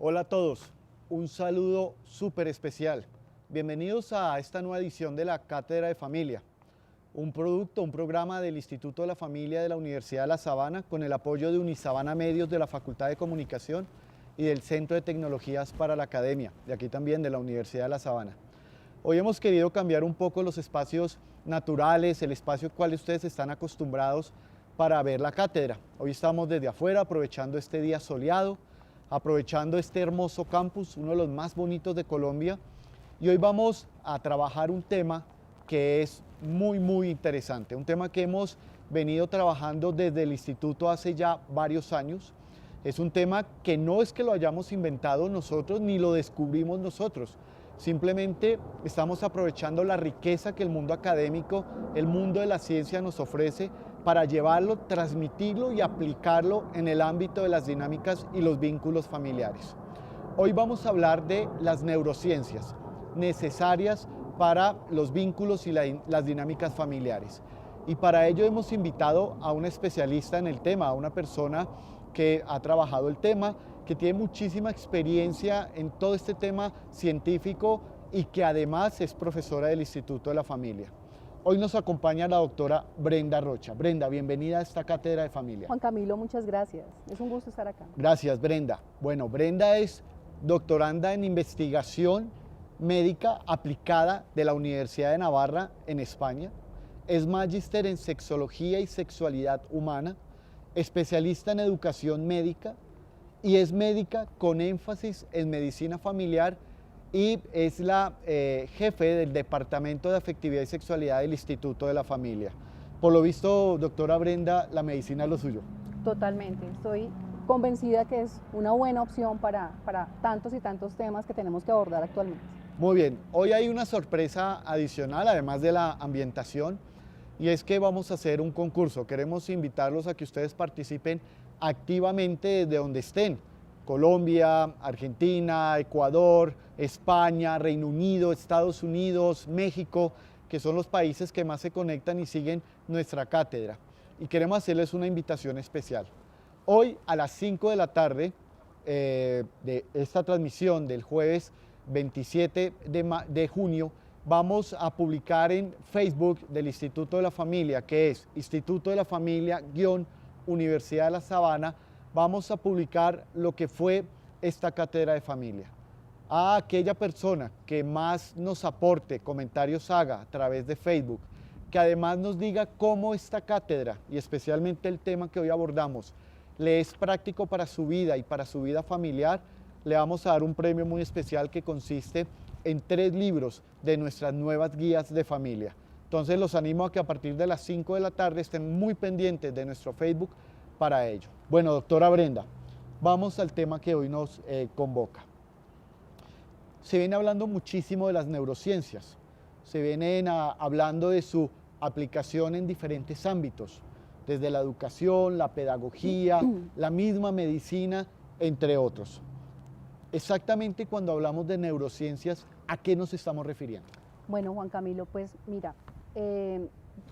Hola a todos, un saludo súper especial. Bienvenidos a esta nueva edición de la Cátedra de Familia, un programa del Instituto de la Familia de la Universidad de La Sabana con el apoyo de Unisabana Medios de la Facultad de Comunicación y del Centro de Tecnologías para la Academia, de aquí también de la Universidad de La Sabana. Hoy hemos querido cambiar un poco los espacios naturales, el espacio al cual ustedes están acostumbrados para ver la cátedra. Hoy estamos desde afuera aprovechando este día soleado, aprovechando este hermoso campus, uno de los más bonitos de Colombia, y hoy vamos a trabajar un tema que es muy interesante, un tema que hemos venido trabajando desde el instituto hace ya varios años. Es un tema que no es que lo hayamos inventado nosotros ni lo descubrimos nosotros, simplemente estamos aprovechando la riqueza que el mundo académico, el mundo de la ciencia nos ofrece para llevarlo, transmitirlo y aplicarlo en el ámbito de las dinámicas y los vínculos familiares. Hoy vamos a hablar de las neurociencias necesarias para los vínculos y las dinámicas familiares. Y para ello hemos invitado a un especialista en el tema, a una persona que ha trabajado el tema, que tiene muchísima experiencia en todo este tema científico y que además es profesora del Instituto de la Familia. Hoy nos acompaña la doctora Brenda Rocha. Brenda, bienvenida a esta Cátedra de Familia. Juan Camilo, muchas gracias. Es un gusto estar acá. Gracias, Brenda. Bueno, Brenda es doctoranda en investigación médica aplicada de la Universidad de Navarra en España. Es magíster en sexología y sexualidad humana, especialista en educación médica y es médica con énfasis en medicina familiar y es la jefe del Departamento de Afectividad y Sexualidad del Instituto de la Familia. Por lo visto, doctora Brenda, la medicina es lo suyo. Totalmente, estoy convencida que es una buena opción para tantos y tantos temas que tenemos que abordar actualmente. Muy bien, hoy hay una sorpresa adicional, además de la ambientación, y es que vamos a hacer un concurso. Queremos invitarlos a que ustedes participen activamente desde donde estén. Colombia, Argentina, Ecuador, España, Reino Unido, Estados Unidos, México, que son los países que más se conectan y siguen nuestra cátedra. Y queremos hacerles una invitación especial. Hoy a las 5 de la tarde de esta transmisión del jueves 27 de junio, vamos a publicar en Facebook del Instituto de la Familia, que es Instituto de la Familia-Universidad de La Sabana, vamos a publicar lo que fue esta cátedra de familia. A aquella persona que más nos aporte, comentarios haga a través de Facebook, que además nos diga cómo esta cátedra, y especialmente el tema que hoy abordamos, le es práctico para su vida y para su vida familiar, le vamos a dar un premio muy especial que consiste en 3 libros de nuestras nuevas guías de familia. Entonces los animo a que a partir de las 5 de la tarde estén muy pendientes de nuestro Facebook para ello. Bueno, doctora Brenda, vamos al tema que hoy nos convoca. Se viene hablando muchísimo de las neurociencias, se vienen hablando de su aplicación en diferentes ámbitos, desde la educación, la pedagogía, la misma medicina, entre otros. Exactamente cuando hablamos de neurociencias, ¿a qué nos estamos refiriendo? Bueno, Juan Camilo, pues mira,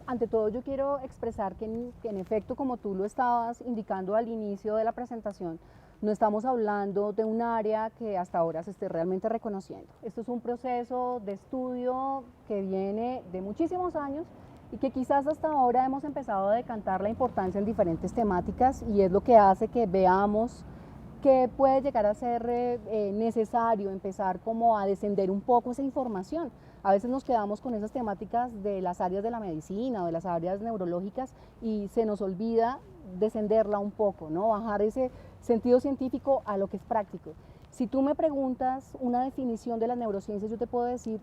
ante todo yo quiero expresar que en efecto, como tú lo estabas indicando al inicio de la presentación, no estamos hablando de un área que hasta ahora se esté realmente reconociendo. Esto es un proceso de estudio que viene de muchísimos años y que quizás hasta ahora hemos empezado a decantar la importancia en diferentes temáticas y es lo que hace que veamos que puede llegar a ser necesario empezar como a descender un poco esa información. A veces nos quedamos con esas temáticas de las áreas de la medicina o de las áreas neurológicas y se nos olvida descenderla un poco, ¿no? Bajar ese sentido científico a lo que es práctico. Si tú me preguntas una definición de las neurociencias, yo te puedo decir,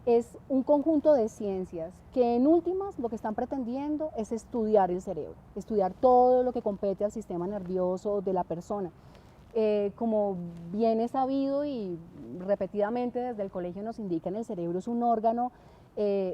es un conjunto de ciencias que en últimas lo que están pretendiendo es estudiar el cerebro, estudiar todo lo que compete al sistema nervioso de la persona. Como bien es sabido y repetidamente desde el colegio nos indican, el cerebro es un órgano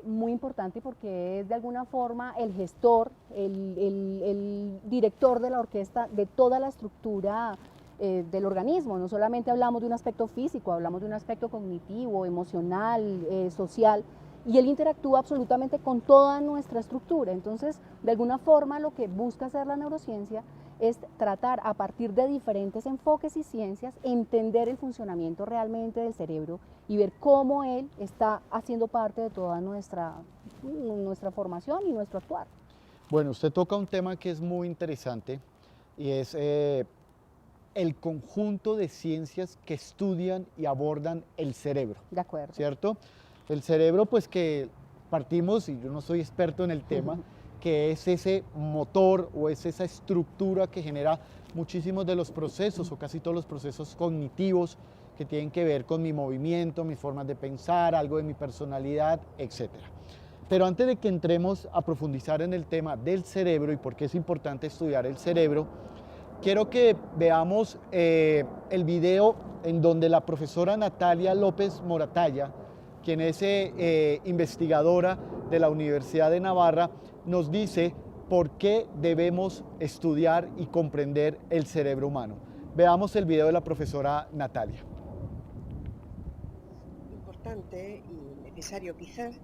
muy importante porque es de alguna forma el gestor, el director de la orquesta de toda la estructura del organismo. No solamente hablamos de un aspecto físico, hablamos de un aspecto cognitivo, emocional, social, y él interactúa absolutamente con toda nuestra estructura. Entonces, de alguna forma, lo que busca hacer la neurociencia es tratar a partir de diferentes enfoques y ciencias, entender el funcionamiento realmente del cerebro y ver cómo él está haciendo parte de toda nuestra formación y nuestro actuar. Bueno, usted toca un tema que es muy interesante y es el conjunto de ciencias que estudian y abordan el cerebro, De acuerdo. ¿cierto? El cerebro, pues que partimos, y yo no soy experto en el tema, que es ese motor o es esa estructura que genera muchísimos de los procesos o casi todos los procesos cognitivos que tienen que ver con mi movimiento, mis formas de pensar, algo de mi personalidad, etcétera. Pero antes de que entremos a profundizar en el tema del cerebro y por qué es importante estudiar el cerebro, quiero que veamos el video en donde la profesora Natalia López Moratalla, quien es investigadora de la Universidad de Navarra, nos dice por qué debemos estudiar y comprender el cerebro humano. Veamos el video de la profesora Natalia. Importante y necesario quizás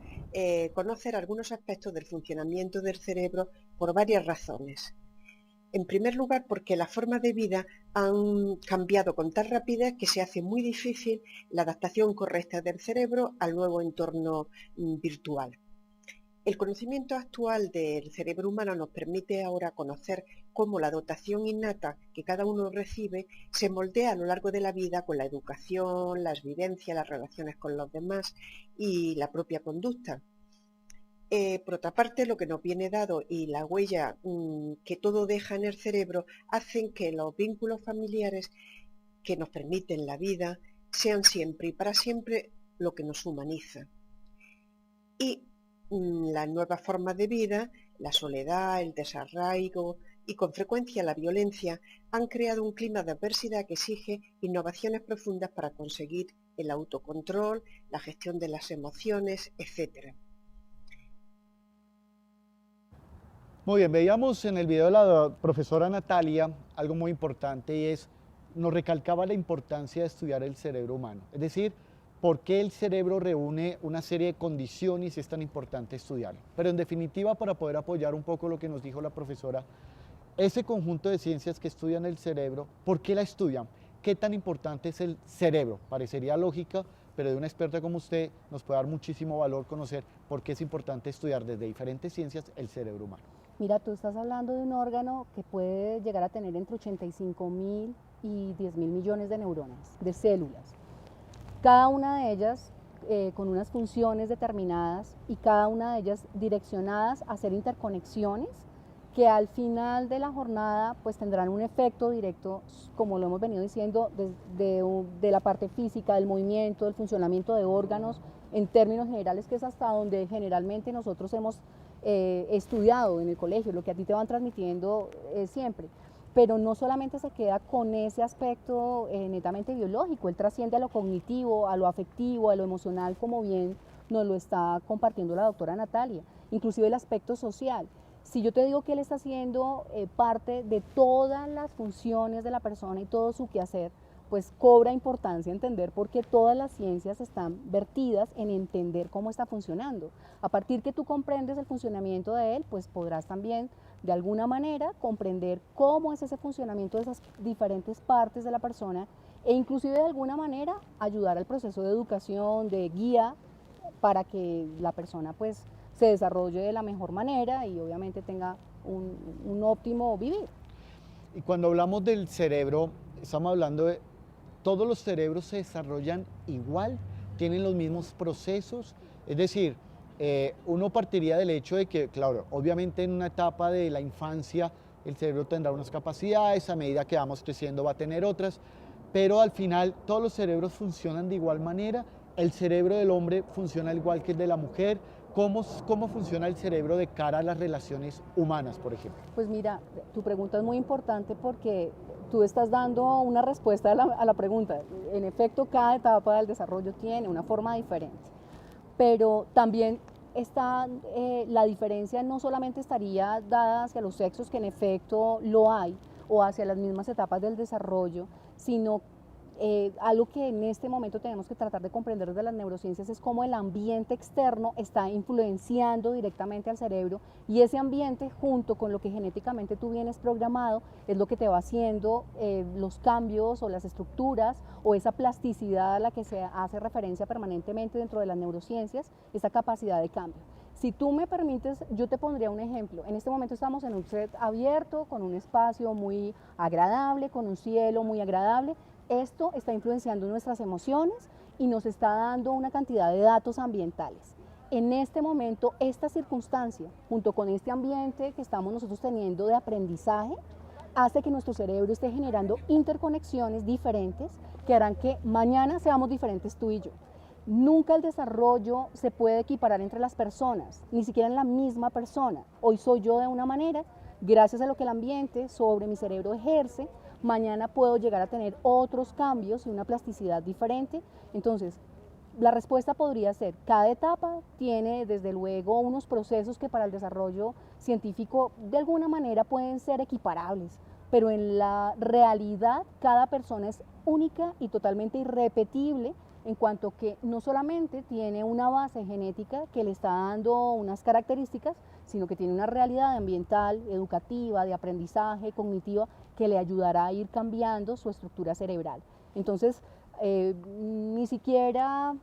conocer algunos aspectos del funcionamiento del cerebro por varias razones. En primer lugar, porque las formas de vida han cambiado con tal rapidez que se hace muy difícil la adaptación correcta del cerebro al nuevo entorno virtual. El conocimiento actual del cerebro humano nos permite ahora conocer cómo la dotación innata que cada uno recibe se moldea a lo largo de la vida con la educación, las vivencias, las relaciones con los demás y la propia conducta. Por otra parte, lo que nos viene dado y la huella que todo deja en el cerebro hacen que los vínculos familiares que nos permiten la vida sean siempre y para siempre lo que nos humaniza. Y las nuevas formas de vida, la soledad, el desarraigo y con frecuencia la violencia han creado un clima de adversidad que exige innovaciones profundas para conseguir el autocontrol, la gestión de las emociones, etc. Muy bien, veíamos en el video de la profesora Natalia algo muy importante y es, nos recalcaba la importancia de estudiar el cerebro humano. Es decir, por qué el cerebro reúne una serie de condiciones y es tan importante estudiarlo. Pero en definitiva, para poder apoyar un poco lo que nos dijo la profesora, ese conjunto de ciencias que estudian el cerebro, ¿por qué la estudian? ¿Qué tan importante es el cerebro? Parecería lógica, pero de una experta como usted nos puede dar muchísimo valor conocer por qué es importante estudiar desde diferentes ciencias el cerebro humano. Mira, tú estás hablando de un órgano que puede llegar a tener entre 85.000 y 10.000 millones de neuronas, de células. Cada una de ellas con unas funciones determinadas y cada una de ellas direccionadas a hacer interconexiones que al final de la jornada pues tendrán un efecto directo, como lo hemos venido diciendo, de la parte física, del movimiento, del funcionamiento de órganos, en términos generales, que es hasta donde generalmente nosotros hemos estudiado en el colegio, lo que a ti te van transmitiendo siempre. Pero no solamente se queda con ese aspecto netamente biológico, él trasciende a lo cognitivo, a lo afectivo, a lo emocional, como bien nos lo está compartiendo la doctora Natalia, inclusive el aspecto social. Si yo te digo que él está haciendo parte de todas las funciones de la persona y todo su quehacer, pues cobra importancia entender por qué todas las ciencias están vertidas en entender cómo está funcionando. A partir que tú comprendes el funcionamiento de él, pues podrás también de alguna manera comprender cómo es ese funcionamiento de esas diferentes partes de la persona e inclusive de alguna manera ayudar al proceso de educación, de guía, para que la persona pues se desarrolle de la mejor manera y obviamente tenga un óptimo vivir. Y cuando hablamos del cerebro, estamos hablando de todos los cerebros se desarrollan igual, tienen los mismos procesos, es decir, uno partiría del hecho de que, claro, obviamente en una etapa de la infancia el cerebro tendrá unas capacidades, a medida que vamos creciendo va a tener otras, pero al final todos los cerebros funcionan de igual manera, el cerebro del hombre funciona igual que el de la mujer. ¿Cómo funciona el cerebro de cara a las relaciones humanas, por ejemplo? Pues mira, tu pregunta es muy importante porque tú estás dando una respuesta a la pregunta. En efecto, cada etapa del desarrollo tiene una forma diferente, pero también está, la diferencia no solamente estaría dada hacia los sexos, que en efecto lo hay, o hacia las mismas etapas del desarrollo, sino algo que en este momento tenemos que tratar de comprender desde las neurociencias es cómo el ambiente externo está influenciando directamente al cerebro, y ese ambiente junto con lo que genéticamente tú vienes programado es lo que te va haciendo los cambios o las estructuras o esa plasticidad a la que se hace referencia permanentemente dentro de las neurociencias, esa capacidad de cambio. Si tú me permites, yo te pondría un ejemplo. En este momento estamos en un set abierto, con un espacio muy agradable, con un cielo muy agradable. Esto está influenciando nuestras emociones y nos está dando una cantidad de datos ambientales. En este momento, esta circunstancia, junto con este ambiente que estamos nosotros teniendo de aprendizaje, hace que nuestro cerebro esté generando interconexiones diferentes que harán que mañana seamos diferentes tú y yo. Nunca el desarrollo se puede equiparar entre las personas, ni siquiera en la misma persona. Hoy soy yo de una manera, gracias a lo que el ambiente sobre mi cerebro ejerce, mañana puedo llegar a tener otros cambios y una plasticidad diferente. Entonces, la respuesta podría ser, cada etapa tiene desde luego unos procesos que para el desarrollo científico de alguna manera pueden ser equiparables, pero en la realidad cada persona es única y totalmente irrepetible, en cuanto que no solamente tiene una base genética que le está dando unas características, sino que tiene una realidad ambiental, educativa, de aprendizaje, cognitiva, que le ayudará a ir cambiando su estructura cerebral. Entonces, ni siquiera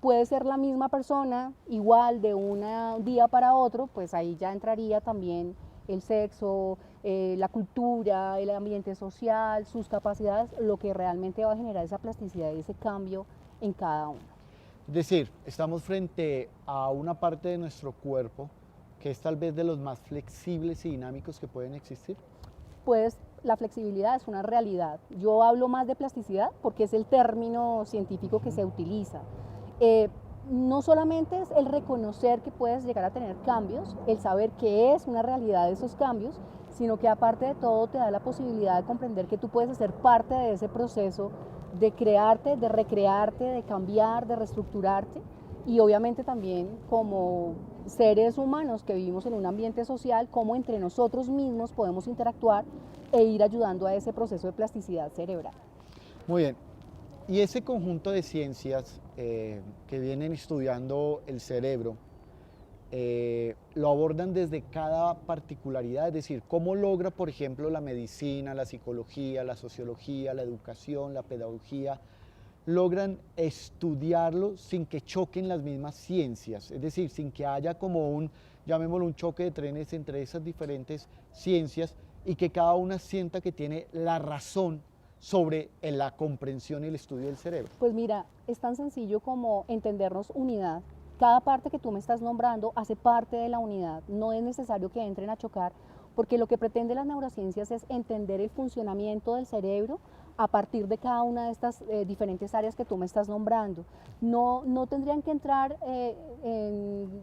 puede ser la misma persona igual de un día para otro, pues ahí ya entraría también el sexo, la cultura, el ambiente social, sus capacidades, lo que realmente va a generar esa plasticidad y ese cambio en cada uno. Es decir, estamos frente a una parte de nuestro cuerpo que es tal vez de los más flexibles y dinámicos que pueden existir. Pues la flexibilidad es una realidad. Yo hablo más de plasticidad porque es el término científico que se utiliza. No solamente es el reconocer que puedes llegar a tener cambios, el saber que es una realidad esos cambios, sino que aparte de todo te da la posibilidad de comprender que tú puedes ser parte de ese proceso de crearte, de recrearte, de cambiar, de reestructurarte, y obviamente también como seres humanos que vivimos en un ambiente social, cómo entre nosotros mismos podemos interactuar e ir ayudando a ese proceso de plasticidad cerebral. Muy bien. Y ese conjunto de ciencias que vienen estudiando el cerebro, lo abordan desde cada particularidad, es decir, cómo logra, por ejemplo, la medicina, la psicología, la sociología, la educación, la pedagogía, logran estudiarlo sin que choquen las mismas ciencias, es decir, sin que haya como un, llamémoslo, un choque de trenes entre esas diferentes ciencias y que cada una sienta que tiene la razón sobre la comprensión y el estudio del cerebro. Pues mira, es tan sencillo como entendernos unidad. Cada parte que tú me estás nombrando hace parte de la unidad, no es necesario que entren a chocar, porque lo que pretende las neurociencias es entender el funcionamiento del cerebro a partir de cada una de estas diferentes áreas que tú me estás nombrando. No tendrían que entrar en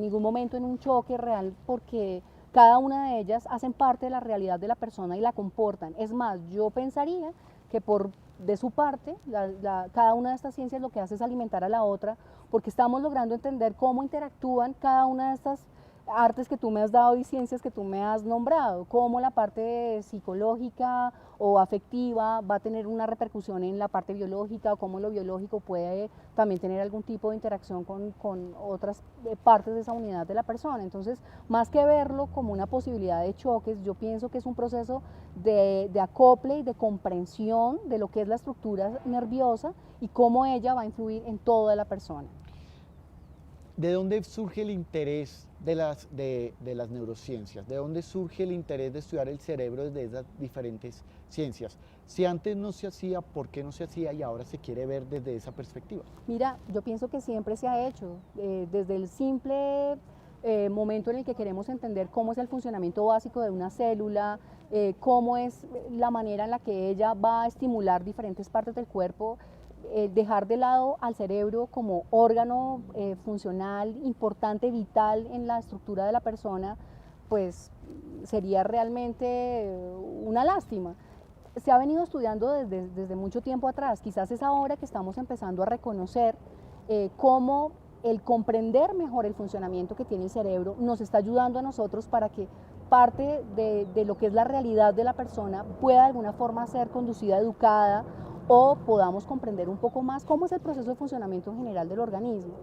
ningún momento en un choque real, porque cada una de ellas hacen parte de la realidad de la persona y la comportan. Es más, yo pensaría que de su parte, cada una de estas ciencias lo que hace es alimentar a la otra, porque estamos logrando entender cómo interactúan cada una de estas artes que tú me has dado y ciencias que tú me has nombrado, cómo la parte psicológica o afectiva va a tener una repercusión en la parte biológica, o cómo lo biológico puede también tener algún tipo de interacción con otras partes de esa unidad de la persona. Entonces, más que verlo como una posibilidad de choques, yo pienso que es un proceso de acople y de comprensión de lo que es la estructura nerviosa y cómo ella va a influir en toda la persona. ¿De dónde surge el interés de las neurociencias? ¿De dónde surge el interés de estudiar el cerebro desde esas diferentes ciencias? Si antes no se hacía, ¿por qué no se hacía y ahora se quiere ver desde esa perspectiva? Mira, yo pienso que siempre se ha hecho, desde el simple momento en el que queremos entender cómo es el funcionamiento básico de una célula, cómo es la manera en la que ella va a estimular diferentes partes del cuerpo. Dejar de lado al cerebro como órgano funcional, importante, vital en la estructura de la persona, pues sería realmente una lástima. Se ha venido estudiando desde mucho tiempo atrás, quizás es ahora que estamos empezando a reconocer cómo el comprender mejor el funcionamiento que tiene el cerebro nos está ayudando a nosotros para que parte de lo que es la realidad de la persona pueda de alguna forma ser conducida, educada o podamos comprender un poco más cómo es el proceso de funcionamiento en general del organismo.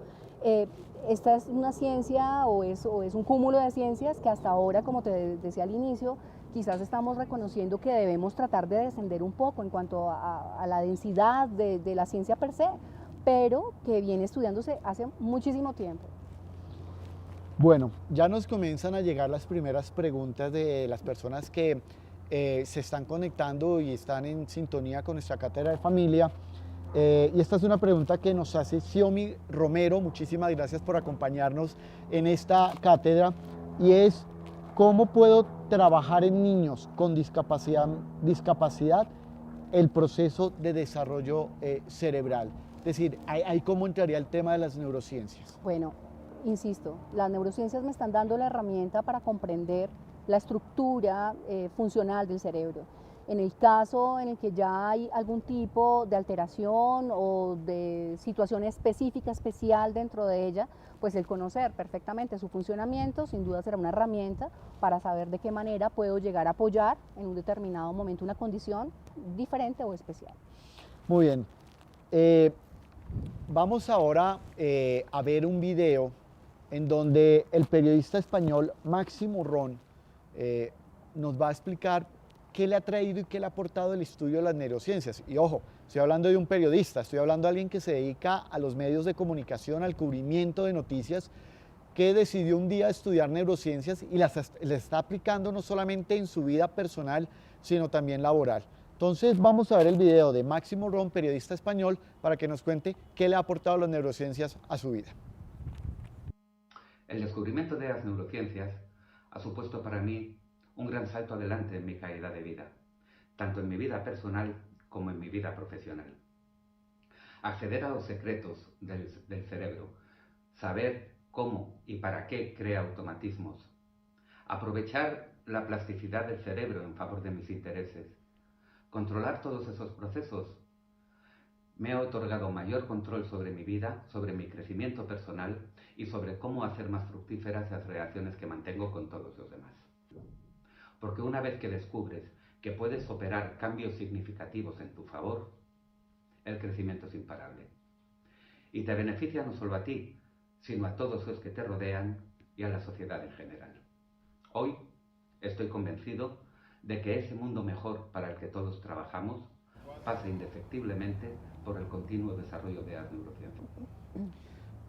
Esta es una ciencia o es un cúmulo de ciencias que hasta ahora, como te decía al inicio, quizás estamos reconociendo que debemos tratar de descender un poco en cuanto a la densidad de la ciencia per se, pero que viene estudiándose hace muchísimo tiempo. Bueno, ya nos comienzan a llegar las primeras preguntas de las personas que se están conectando y están en sintonía con nuestra cátedra de familia. Y esta es una pregunta que nos hace Xiomi Romero. Muchísimas gracias por acompañarnos en esta cátedra. Y es, ¿cómo puedo trabajar en niños con discapacidad el proceso de desarrollo cerebral? Es decir, ahí cómo entraría el tema de las neurociencias. Bueno, insisto, las neurociencias me están dando la herramienta para comprender la estructura funcional del cerebro. En el caso en el que ya hay algún tipo de alteración o de situación específica, especial dentro de ella, pues el conocer perfectamente su funcionamiento sin duda será una herramienta para saber de qué manera puedo llegar a apoyar en un determinado momento una condición diferente o especial. Muy bien. Vamos ahora a ver un video en donde el periodista español Máximo Ron nos va a explicar qué le ha traído y qué le ha aportado el estudio de las neurociencias. Y ojo, estoy hablando de un periodista, estoy hablando de alguien que se dedica a los medios de comunicación, al cubrimiento de noticias, que decidió un día estudiar neurociencias y las está aplicando no solamente en su vida personal, sino también laboral. Entonces vamos a ver el video de Máximo Ron, periodista español, para que nos cuente qué le ha aportado las neurociencias a su vida. El descubrimiento de las neurociencias ha supuesto para mí un gran salto adelante en mi calidad de vida, tanto en mi vida personal como en mi vida profesional. Acceder a los secretos del cerebro, saber cómo y para qué crea automatismos, aprovechar la plasticidad del cerebro en favor de mis intereses, controlar todos esos procesos, me ha otorgado mayor control sobre mi vida, sobre mi crecimiento personal y sobre cómo hacer más fructíferas las relaciones que mantengo con todos los demás. Porque una vez que descubres que puedes operar cambios significativos en tu favor, el crecimiento es imparable. Y te beneficia no solo a ti, sino a todos los que te rodean y a la sociedad en general. Hoy estoy convencido de que ese mundo mejor para el que todos trabajamos pasa indefectiblemente por el continuo desarrollo de las neurociencias.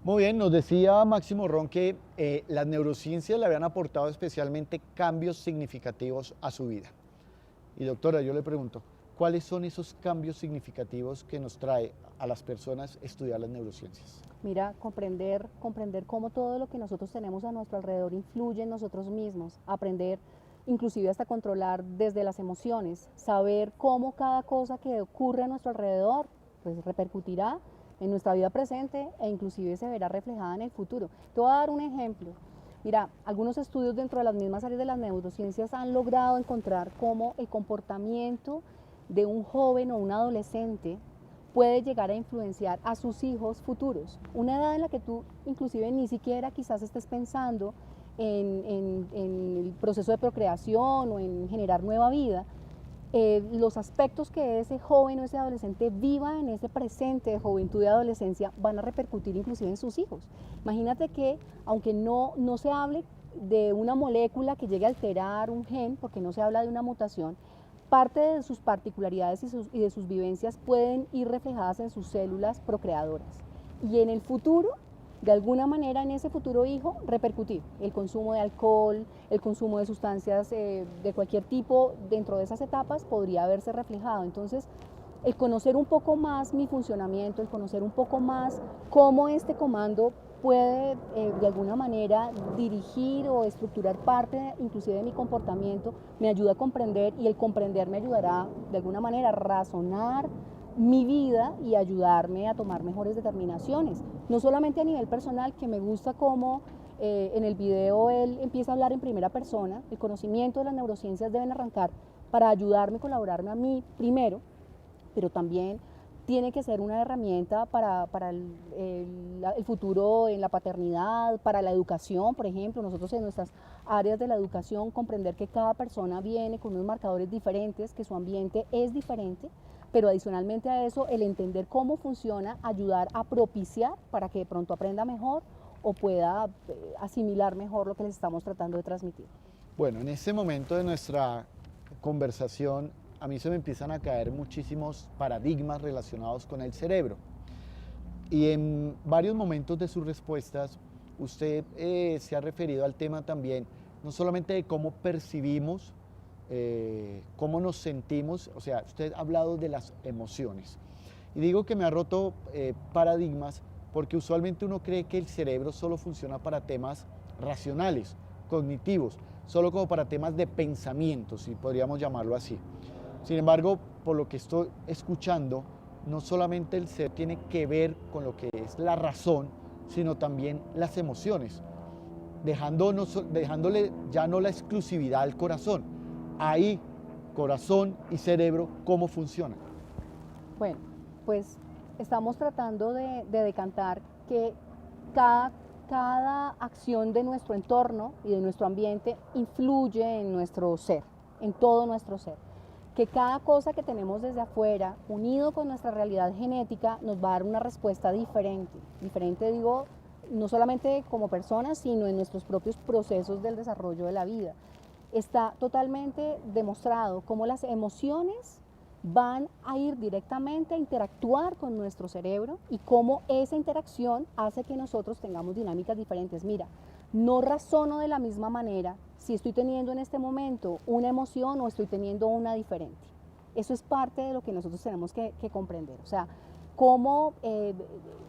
Muy bien, nos decía Máximo Ron que las neurociencias le habían aportado especialmente cambios significativos a su vida. Y doctora, yo le pregunto, ¿cuáles son esos cambios significativos que nos trae a las personas estudiar las neurociencias? Mira, comprender cómo todo lo que nosotros tenemos a nuestro alrededor influye en nosotros mismos, aprender inclusive hasta controlar desde las emociones, saber cómo cada cosa que ocurre a nuestro alrededor pues repercutirá en nuestra vida presente e inclusive se verá reflejada en el futuro. Te voy a dar un ejemplo. Mira, algunos estudios dentro de las mismas áreas de las neurociencias han logrado encontrar cómo el comportamiento de un joven o un adolescente puede llegar a influenciar a sus hijos futuros. Una edad en la que tú inclusive ni siquiera quizás estés pensando en el proceso de procreación o en generar nueva vida, los aspectos que ese joven o ese adolescente viva en ese presente de juventud y adolescencia van a repercutir inclusive en sus hijos. Imagínate que aunque no se hable de una molécula que llegue a alterar un gen, porque no se habla de una mutación, parte de sus particularidades y de sus vivencias pueden ir reflejadas en sus células procreadoras. Y en el futuro, de alguna manera en ese futuro hijo, repercutir el consumo de alcohol, el consumo de sustancias de cualquier tipo dentro de esas etapas podría verse reflejado. Entonces, el conocer un poco más mi funcionamiento, el conocer un poco más cómo este comando puede de alguna manera dirigir o estructurar parte inclusive de mi comportamiento, me ayuda a comprender y el comprender me ayudará de alguna manera a razonar mi vida y ayudarme a tomar mejores determinaciones, no solamente a nivel personal, que me gusta cómo en el video él empieza a hablar en primera persona. El conocimiento de las neurociencias deben arrancar para ayudarme, colaborarme a mí primero, pero también tiene que ser una herramienta para el futuro en la paternidad, para la educación, por ejemplo. Nosotros en nuestras áreas de la educación comprender que cada persona viene con unos marcadores diferentes, que su ambiente es diferente, pero adicionalmente a eso, el entender cómo funciona, ayudar a propiciar para que de pronto aprenda mejor o pueda asimilar mejor lo que les estamos tratando de transmitir. Bueno, en este momento de nuestra conversación, a mí se me empiezan a caer muchísimos paradigmas relacionados con el cerebro. Y en varios momentos de sus respuestas, usted se ha referido al tema también, no solamente de cómo percibimos, cómo nos sentimos, o sea, usted ha hablado de las emociones. Y digo que me ha roto paradigmas porque usualmente uno cree que el cerebro solo funciona para temas racionales, cognitivos, solo como para temas de pensamiento, si podríamos llamarlo así. Sin embargo, por lo que estoy escuchando, no solamente el cerebro tiene que ver con lo que es la razón, sino también las emociones, dejándole ya no la exclusividad al corazón. Ahí, corazón y cerebro, ¿cómo funcionan? Bueno, pues estamos tratando de decantar que cada acción de nuestro entorno y de nuestro ambiente influye en nuestro ser, en todo nuestro ser. Que cada cosa que tenemos desde afuera, unido con nuestra realidad genética, nos va a dar una respuesta diferente. Diferente, digo, no solamente como personas, sino en nuestros propios procesos del desarrollo de la vida. Está totalmente demostrado cómo las emociones van a ir directamente a interactuar con nuestro cerebro y cómo esa interacción hace que nosotros tengamos dinámicas diferentes. Mira, no razono de la misma manera si estoy teniendo en este momento una emoción o estoy teniendo una diferente. Eso es parte de lo que nosotros tenemos que comprender. O sea, cómo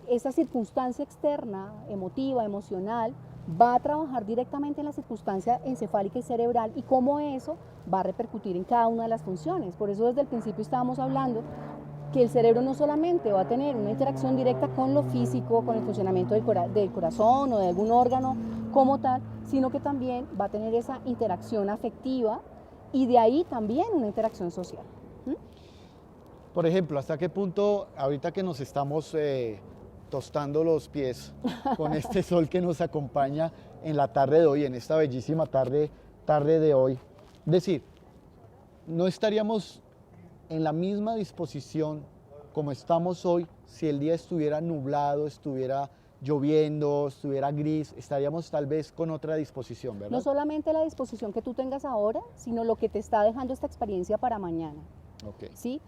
esa circunstancia externa, emotiva, emocional, va a trabajar directamente en la circunstancia encefálica y cerebral y cómo eso va a repercutir en cada una de las funciones. Por eso desde el principio estábamos hablando que el cerebro no solamente va a tener una interacción directa con lo físico, con el funcionamiento del corazón o de algún órgano como tal, sino que también va a tener esa interacción afectiva y de ahí también una interacción social. Por ejemplo, ¿hasta qué punto, ahorita que nos estamos tostando los pies con este sol que nos acompaña en la tarde de hoy, en esta bellísima tarde de hoy, es decir, no estaríamos en la misma disposición como estamos hoy si el día estuviera nublado, estuviera lloviendo, estuviera gris, estaríamos tal vez con otra disposición, ¿verdad? No solamente la disposición que tú tengas ahora, sino lo que te está dejando esta experiencia para mañana. Okay. ¿Sí?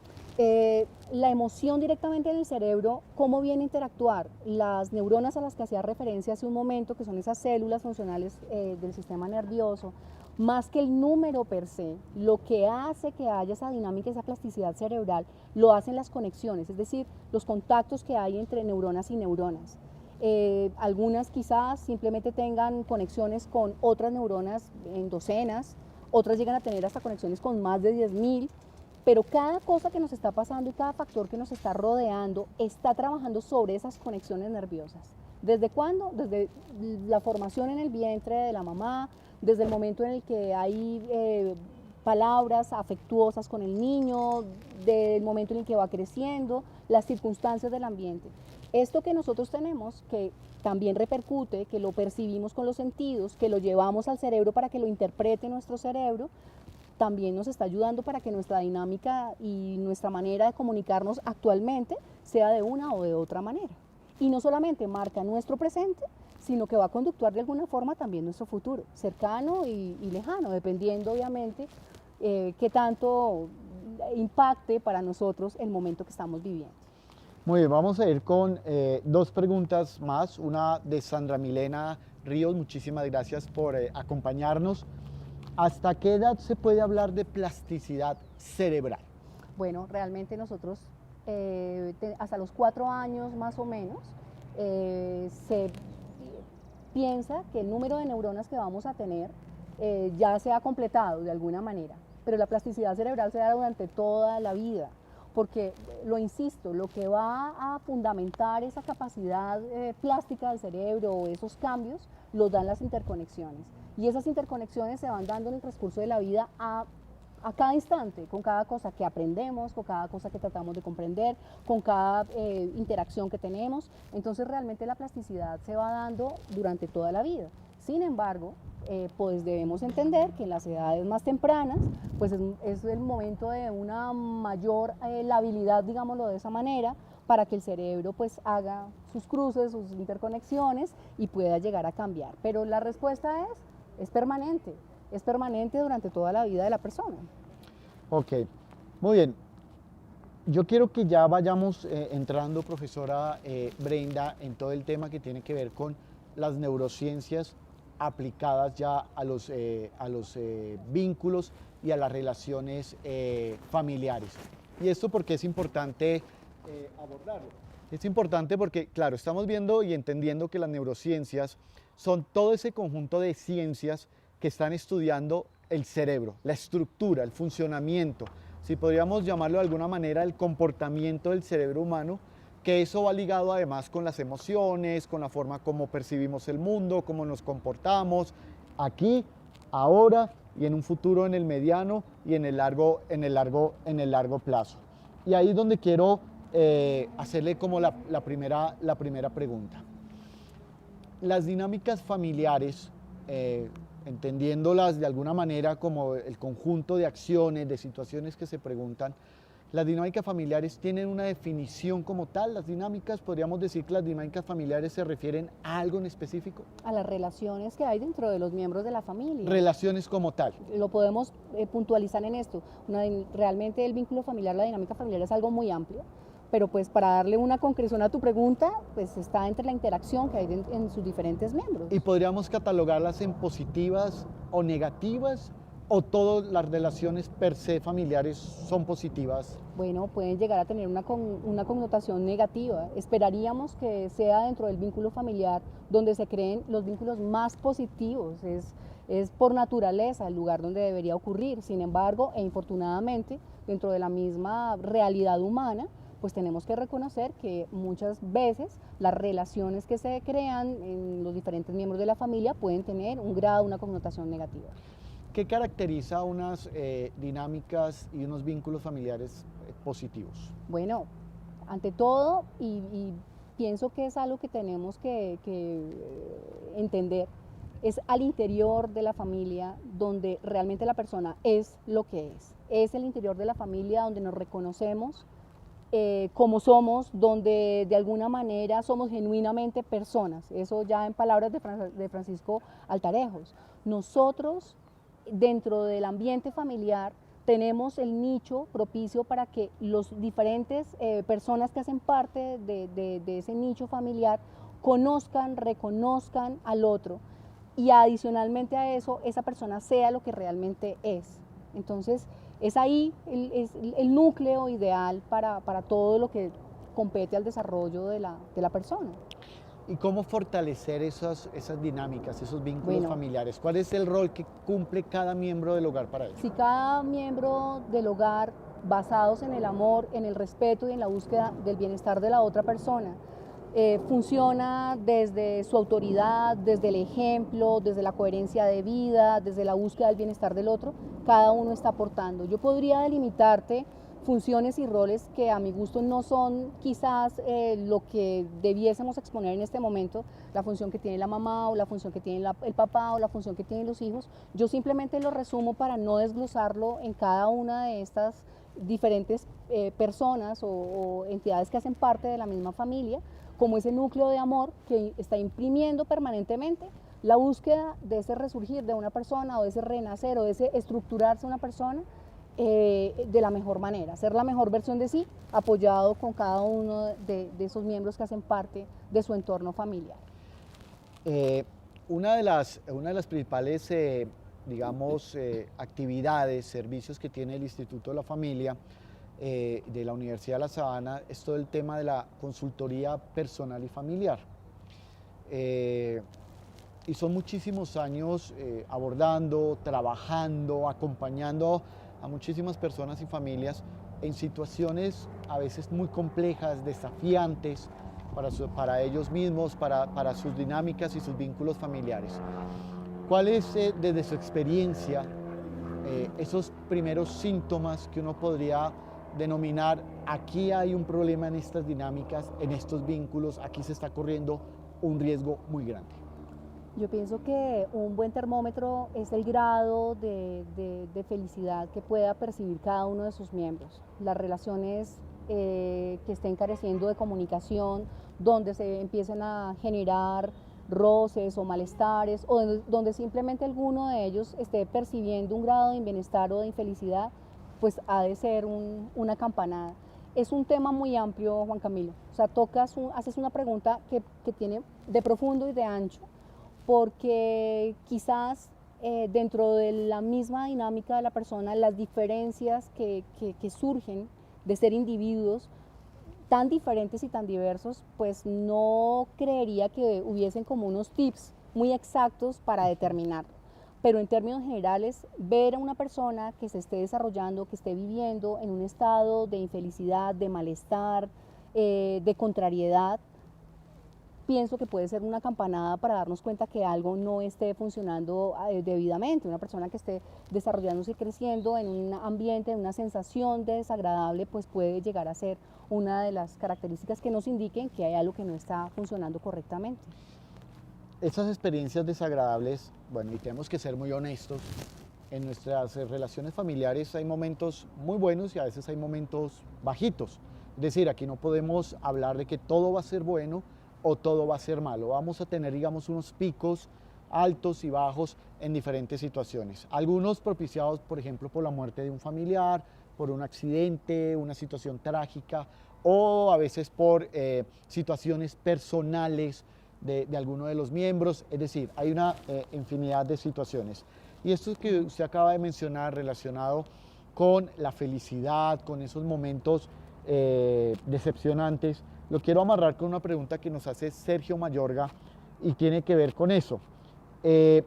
La emoción directamente en el cerebro, ¿cómo viene a interactuar? Las neuronas a las que hacía referencia hace un momento, que son esas células funcionales del sistema nervioso, más que el número per se, lo que hace que haya esa dinámica, esa plasticidad cerebral, lo hacen las conexiones, es decir, los contactos que hay entre neuronas y neuronas. Algunas quizás simplemente tengan conexiones con otras neuronas en docenas, otras llegan a tener hasta conexiones con más de 10.000, pero cada cosa que nos está pasando y cada factor que nos está rodeando está trabajando sobre esas conexiones nerviosas. ¿Desde cuándo? Desde la formación en el vientre de la mamá, desde el momento en el que hay palabras afectuosas con el niño, del momento en el que va creciendo, las circunstancias del ambiente. Esto que nosotros tenemos, que también repercute, que lo percibimos con los sentidos, que lo llevamos al cerebro para que lo interprete nuestro cerebro, también nos está ayudando para que nuestra dinámica y nuestra manera de comunicarnos actualmente sea de una o de otra manera. Y no solamente marca nuestro presente, sino que va a conductuar de alguna forma también nuestro futuro, cercano y lejano, dependiendo obviamente qué tanto impacte para nosotros el momento que estamos viviendo. Muy bien, vamos a ir con dos preguntas más, una de Sandra Milena Ríos, muchísimas gracias por acompañarnos. ¿Hasta qué edad se puede hablar de plasticidad cerebral? Bueno, realmente nosotros hasta los 4 años más o menos se piensa que el número de neuronas que vamos a tener ya se ha completado de alguna manera, pero la plasticidad cerebral se da durante toda la vida, porque, lo insisto, lo que va a fundamentar esa capacidad plástica del cerebro o esos cambios los dan las interconexiones. Y esas interconexiones se van dando en el transcurso de la vida a cada instante, con cada cosa que aprendemos, con cada cosa que tratamos de comprender, con cada interacción que tenemos. Entonces realmente la plasticidad se va dando durante toda la vida. Sin embargo, pues debemos entender que en las edades más tempranas, pues es el momento de una mayor labilidad, digámoslo de esa manera, para que el cerebro pues haga sus cruces, sus interconexiones y pueda llegar a cambiar. Pero la respuesta es permanente durante toda la vida de la persona. Ok, muy bien. Yo quiero que ya vayamos entrando, profesora Brenda, en todo el tema que tiene que ver con las neurociencias aplicadas ya a los vínculos y a las relaciones familiares. Y esto porque es importante abordarlo. Es importante porque, claro, estamos viendo y entendiendo que las neurociencias son todo ese conjunto de ciencias que están estudiando el cerebro, la estructura, el funcionamiento, si podríamos llamarlo de alguna manera, el comportamiento del cerebro humano, que eso va ligado además con las emociones, con la forma como percibimos el mundo, cómo nos comportamos, aquí, ahora y en un futuro, en el mediano y en el largo plazo. Y ahí es donde quiero hacerle como la primera pregunta. Las dinámicas familiares, entendiéndolas de alguna manera como el conjunto de acciones, de situaciones que se preguntan, las dinámicas familiares tienen una definición como tal. Las dinámicas, podríamos decir que las dinámicas familiares se refieren a algo en específico. A las relaciones que hay dentro de los miembros de la familia. Relaciones como tal. Lo podemos puntualizar en esto. Realmente el vínculo familiar, la dinámica familiar es algo muy amplio, pero pues para darle una concreción a tu pregunta, pues está entre la interacción que hay en sus diferentes miembros. ¿Y podríamos catalogarlas en positivas o negativas? ¿O todas las relaciones per se familiares son positivas? Bueno, pueden llegar a tener una connotación negativa. Esperaríamos que sea dentro del vínculo familiar donde se creen los vínculos más positivos. Es por naturaleza el lugar donde debería ocurrir. Sin embargo, e infortunadamente, dentro de la misma realidad humana, pues tenemos que reconocer que muchas veces las relaciones que se crean en los diferentes miembros de la familia pueden tener un grado, una connotación negativa. ¿Qué caracteriza unas dinámicas y unos vínculos familiares positivos? Bueno, ante todo, y pienso que es algo que tenemos que entender, es al interior de la familia donde realmente la persona es lo que es. Es el interior de la familia donde nos reconocemos como somos, donde de alguna manera somos genuinamente personas. Eso ya en palabras de Francisco Altarejos. Nosotros, dentro del ambiente familiar, tenemos el nicho propicio para que los diferentes personas que hacen parte de ese nicho familiar conozcan, reconozcan al otro y adicionalmente a eso, esa persona sea lo que realmente es. Entonces, es ahí el núcleo ideal para todo lo que compete al desarrollo de la persona. ¿Y cómo fortalecer esas dinámicas, esos vínculos familiares? ¿Cuál es el rol que cumple cada miembro del hogar para ello? Si cada miembro del hogar, basados en el amor, en el respeto y en la búsqueda del bienestar de la otra persona, funciona desde su autoridad, desde el ejemplo, desde la coherencia de vida, desde la búsqueda del bienestar del otro, cada uno está aportando. Yo podría delimitarte funciones y roles que a mi gusto no son quizás lo que debiésemos exponer en este momento, la función que tiene la mamá o la función que tiene el papá o la función que tienen los hijos. Yo simplemente lo resumo para no desglosarlo en cada una de estas diferentes personas o entidades que hacen parte de la misma familia, como ese núcleo de amor que está imprimiendo permanentemente la búsqueda de ese resurgir de una persona o de ese renacer o de ese estructurarse una persona de la mejor manera, ser la mejor versión de sí, apoyado con cada uno de esos miembros que hacen parte de su entorno familiar. Una de las principales, digamos, actividades, servicios que tiene el Instituto de la Familia de la Universidad de La Sabana es todo el tema de la consultoría personal y familiar. Y son muchísimos años abordando, trabajando, acompañando a muchísimas personas y familias en situaciones a veces muy complejas, desafiantes para ellos mismos, para sus dinámicas y sus vínculos familiares. ¿Cuáles, desde su experiencia, esos primeros síntomas que uno podría denominar, aquí hay un problema en estas dinámicas, en estos vínculos, aquí se está corriendo un riesgo muy grande? Yo pienso que un buen termómetro es el grado de felicidad que pueda percibir cada uno de sus miembros. Las relaciones que estén careciendo de comunicación, donde se empiecen a generar roces o malestares, o donde simplemente alguno de ellos esté percibiendo un grado de bienestar o de infelicidad, pues ha de ser una campanada. Es un tema muy amplio, Juan Camilo. O sea, haces una pregunta que tiene de profundo y de ancho, porque quizás dentro de la misma dinámica de la persona, las diferencias que surgen de ser individuos tan diferentes y tan diversos, pues no creería que hubiesen como unos tips muy exactos para determinarlo. Pero en términos generales, ver a una persona que se esté desarrollando, que esté viviendo en un estado de infelicidad, de malestar, de contrariedad, pienso que puede ser una campanada para darnos cuenta que algo no esté funcionando debidamente. Una persona que esté desarrollándose y creciendo en un ambiente, en una sensación desagradable, pues puede llegar a ser una de las características que nos indiquen que hay algo que no está funcionando correctamente. Esas experiencias desagradables, bueno, y tenemos que ser muy honestos, en nuestras relaciones familiares hay momentos muy buenos y a veces hay momentos bajitos. Es decir, aquí no podemos hablar de que todo va a ser bueno o todo va a ser malo. Vamos a tener, digamos, unos picos altos y bajos en diferentes situaciones. Algunos propiciados, por ejemplo, por la muerte de un familiar, por un accidente, una situación trágica, o a veces por situaciones personales de alguno de los miembros. Es decir, hay una infinidad de situaciones. Y esto que usted acaba de mencionar relacionado con la felicidad, con esos momentos decepcionantes, lo quiero amarrar con una pregunta que nos hace Sergio Mayorga y tiene que ver con eso. Se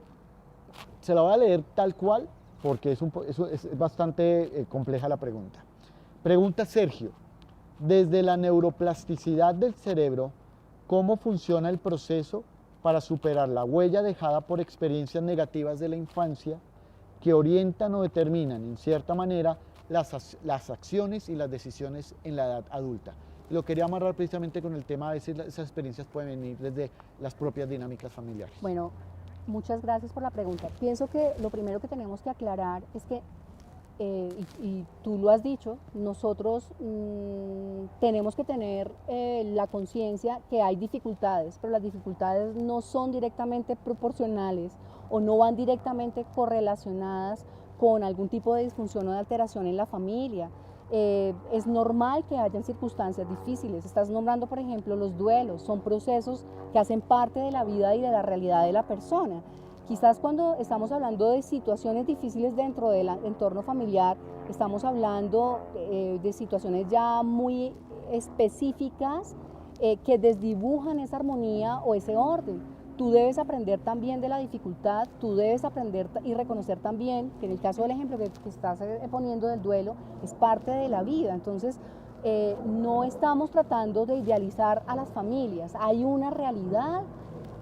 la voy a leer tal cual porque es bastante compleja la pregunta. Pregunta Sergio: desde la neuroplasticidad del cerebro, ¿cómo funciona el proceso para superar la huella dejada por experiencias negativas de la infancia que orientan o determinan en cierta manera las acciones y las decisiones en la edad adulta? Lo quería amarrar precisamente con el tema de si esas experiencias pueden venir desde las propias dinámicas familiares. Bueno, muchas gracias por la pregunta. Pienso que lo primero que tenemos que aclarar es que, y tú lo has dicho, nosotros tenemos que tener la conciencia que hay dificultades, pero las dificultades no son directamente proporcionales o no van directamente correlacionadas con algún tipo de disfunción o de alteración en la familia. Es normal que hayan circunstancias difíciles. Estás nombrando, por ejemplo, los duelos. Son procesos que hacen parte de la vida y de la realidad de la persona. Quizás cuando estamos hablando de situaciones difíciles dentro del entorno familiar, estamos hablando de situaciones ya muy específicas que desdibujan esa armonía o ese orden. Tú debes aprender también de la dificultad, tú debes aprender y reconocer también que en el caso del ejemplo que estás poniendo del duelo, es parte de la vida. Entonces, no estamos tratando de idealizar a las familias, hay una realidad,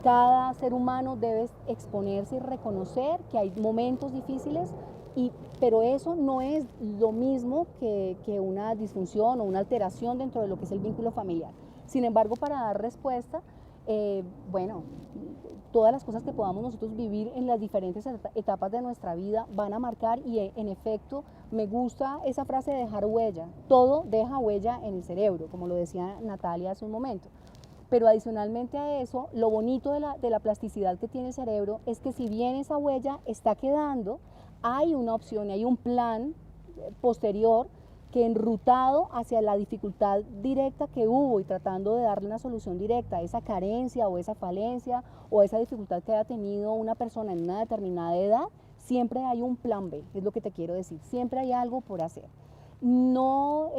cada ser humano debe exponerse y reconocer que hay momentos difíciles, pero eso no es lo mismo que una disfunción o una alteración dentro de lo que es el vínculo familiar. Sin embargo, para dar respuesta, bueno, todas las cosas que podamos nosotros vivir en las diferentes etapas de nuestra vida van a marcar, y en efecto me gusta esa frase de dejar huella. Todo deja huella en el cerebro, como lo decía Natalia hace un momento. Pero adicionalmente a eso, lo bonito de la plasticidad que tiene el cerebro es que si bien esa huella está quedando, hay una opción, hay un plan posterior que, enrutado hacia la dificultad directa que hubo y tratando de darle una solución directa a esa carencia o esa falencia o esa dificultad que haya tenido una persona en una determinada edad, siempre hay un plan B, es lo que te quiero decir, siempre hay algo por hacer. No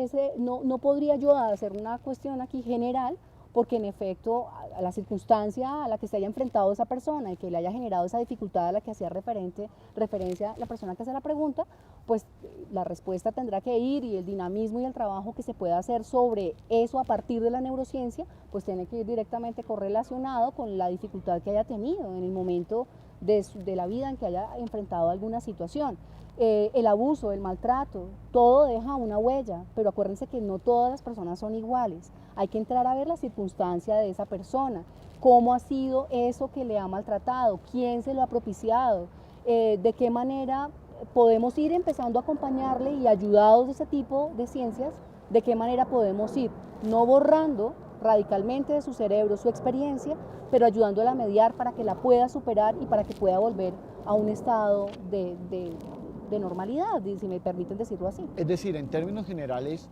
podría yo hacer una cuestión aquí general, porque en efecto a la circunstancia a la que se haya enfrentado esa persona y que le haya generado esa dificultad a la que hacía referencia la persona que hace la pregunta, pues la respuesta tendrá que ir, y el dinamismo y el trabajo que se pueda hacer sobre eso a partir de la neurociencia, pues tiene que ir directamente correlacionado con la dificultad que haya tenido en el momento de la vida en que haya enfrentado alguna situación. el abuso, el maltrato, todo deja una huella, pero acuérdense que no todas las personas son iguales. Hay que entrar a ver la circunstancia de esa persona, cómo ha sido eso que le ha maltratado, quién se lo ha propiciado, de qué manera podemos ir empezando a acompañarle y ayudados de ese tipo de ciencias, de qué manera podemos ir, no borrando radicalmente de su cerebro su experiencia, pero ayudándola a mediar para que la pueda superar y para que pueda volver a un estado de normalidad, si me permiten decirlo así. Es decir, en términos generales,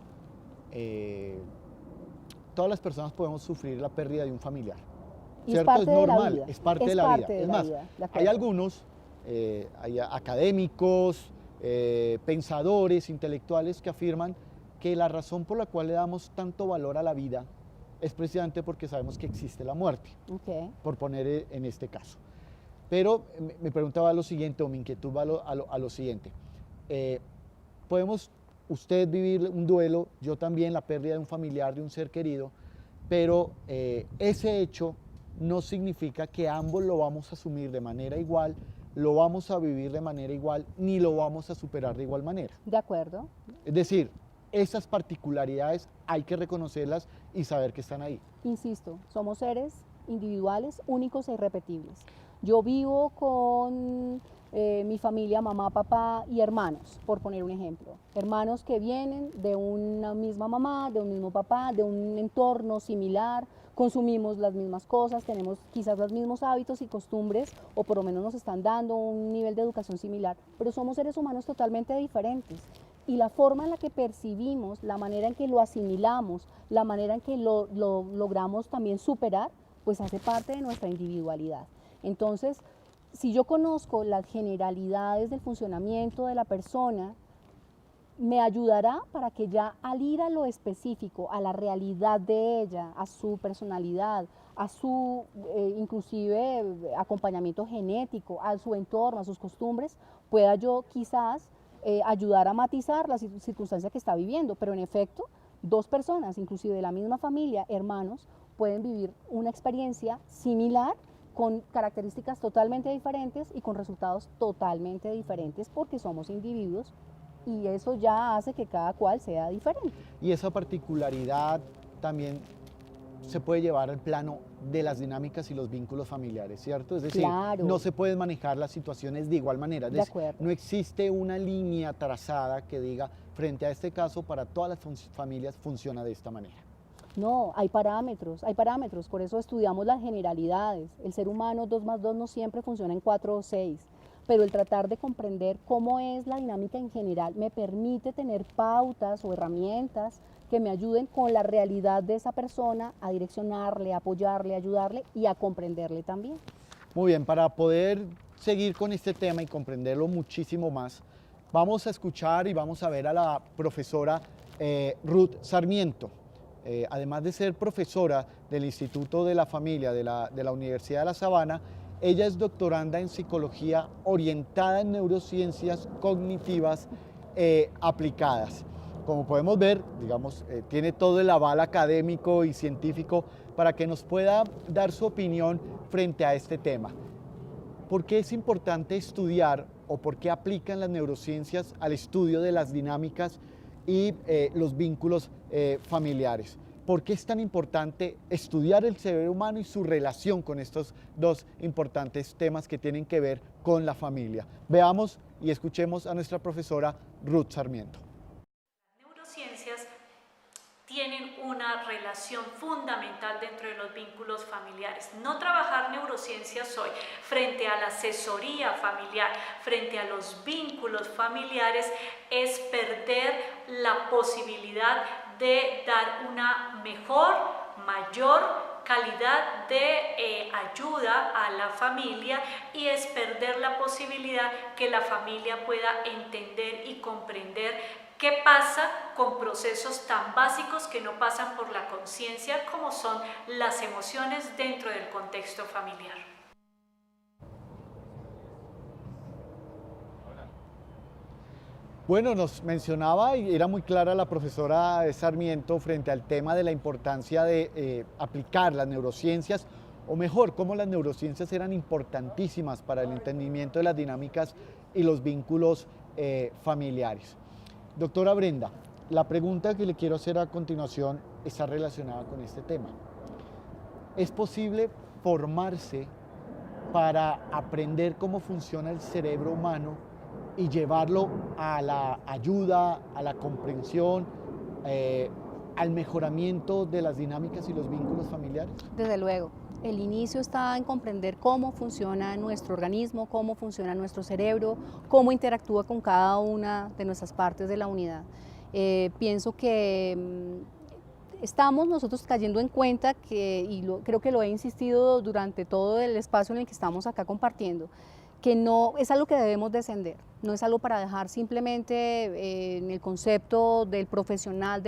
todas las personas podemos sufrir la pérdida de un familiar. Y ¿Cierto? es parte de la normal, vida. es parte de la vida. Es más, hay algunos, hay académicos, pensadores, intelectuales que afirman que la razón por la cual le damos tanto valor a la vida es precisamente porque sabemos que existe la muerte, por poner en este caso. Pero me preguntaba lo siguiente, o mi inquietud va a lo siguiente. Podemos usted vivir un duelo, yo también, la pérdida de un familiar, de un ser querido, pero ese hecho no significa que ambos lo vamos a asumir de manera igual, lo vamos a vivir de manera igual, ni lo vamos a superar de igual manera. De acuerdo. Es decir, esas particularidades hay que reconocerlas y saber que están ahí. Insisto, somos seres individuales, únicos e irrepetibles. Yo vivo con mi familia, mamá, papá y hermanos, por poner un ejemplo. Hermanos que vienen de una misma mamá, de un mismo papá, de un entorno similar, consumimos las mismas cosas, tenemos quizás los mismos hábitos y costumbres, o por lo menos nos están dando un nivel de educación similar, pero somos seres humanos totalmente diferentes. Y la forma en la que percibimos, la manera en que lo asimilamos, la manera en que lo logramos también superar, pues hace parte de nuestra individualidad. Entonces, si yo conozco las generalidades del funcionamiento de la persona, me ayudará para que ya al ir a lo específico, a la realidad de ella, a su personalidad, a su inclusive acompañamiento genético, a su entorno, a sus costumbres, pueda yo quizás ayudar a matizar la circunstancia que está viviendo. Pero en efecto, dos personas, inclusive de la misma familia, hermanos, pueden vivir una experiencia similar, con características totalmente diferentes y con resultados totalmente diferentes, porque somos individuos y eso ya hace que cada cual sea diferente. Y esa particularidad también se puede llevar al plano de las dinámicas y los vínculos familiares, ¿cierto? Es decir, claro, no se pueden manejar las situaciones de igual manera. Es decir, de acuerdo. no existe una línea trazada que diga, frente a este caso, para todas las familias funciona de esta manera. No, hay parámetros, por eso estudiamos las generalidades. El ser humano 2 más 2 no siempre funciona en 4 o 6, pero el tratar de comprender cómo es la dinámica en general me permite tener pautas o herramientas que me ayuden con la realidad de esa persona a direccionarle, a apoyarle, a ayudarle y a comprenderle también. Muy bien, para poder seguir con este tema y comprenderlo muchísimo más, vamos a escuchar y vamos a ver a la profesora Ruth Sarmiento. Además de ser profesora del Instituto de la Familia de la Universidad de La Sabana, ella es doctoranda en psicología orientada en neurociencias cognitivas aplicadas. Como podemos ver, digamos, tiene todo el aval académico y científico para que nos pueda dar su opinión frente a este tema. ¿Por qué es importante estudiar o por qué aplican las neurociencias al estudio de las dinámicas y los vínculos familiares? ¿Por qué es tan importante estudiar el cerebro humano y su relación con estos dos importantes temas que tienen que ver con la familia? Veamos y escuchemos a nuestra profesora Ruth Sarmiento. Las neurociencias tienen una relación fundamental dentro de los vínculos familiares. No trabajar neurociencias hoy frente a la asesoría familiar, frente a los vínculos familiares, es perder la posibilidad de dar una mejor, mayor calidad de ayuda a la familia, y es perder la posibilidad que la familia pueda entender y comprender qué pasa con procesos tan básicos que no pasan por la conciencia como son las emociones dentro del contexto familiar. Bueno, nos mencionaba y era muy clara la profesora Sarmiento frente al tema de la importancia de aplicar las neurociencias, o mejor, cómo las neurociencias eran importantísimas para el entendimiento de las dinámicas y los vínculos familiares. Doctora Brenda, la pregunta que le quiero hacer a continuación está relacionada con este tema. ¿Es posible formarse para aprender cómo funciona el cerebro humano y llevarlo a la ayuda, a la comprensión, al mejoramiento de las dinámicas y los vínculos familiares? Desde luego. El inicio está en comprender cómo funciona nuestro organismo, cómo funciona nuestro cerebro, cómo interactúa con cada una de nuestras partes de la unidad. Pienso que estamos nosotros cayendo en cuenta creo que lo he insistido durante todo el espacio en el que estamos acá compartiendo, que no es algo que debemos descender, no es algo para dejar simplemente en el concepto del profesional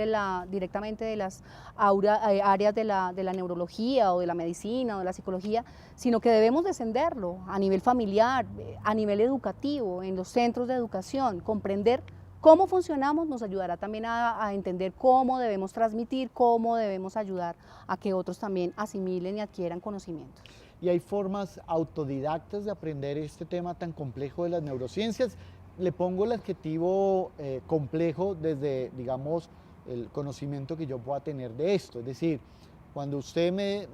directamente de las áreas de la neurología o de la medicina o de la psicología, sino que debemos descenderlo a nivel familiar, a nivel educativo, en los centros de educación. Comprender cómo funcionamos nos ayudará también a entender cómo debemos transmitir, cómo debemos ayudar a que otros también asimilen y adquieran conocimientos. ¿Y hay formas autodidactas de aprender este tema tan complejo de las neurociencias? Le pongo el adjetivo complejo desde, digamos, el conocimiento que yo pueda tener de esto. Es decir, cuando usted me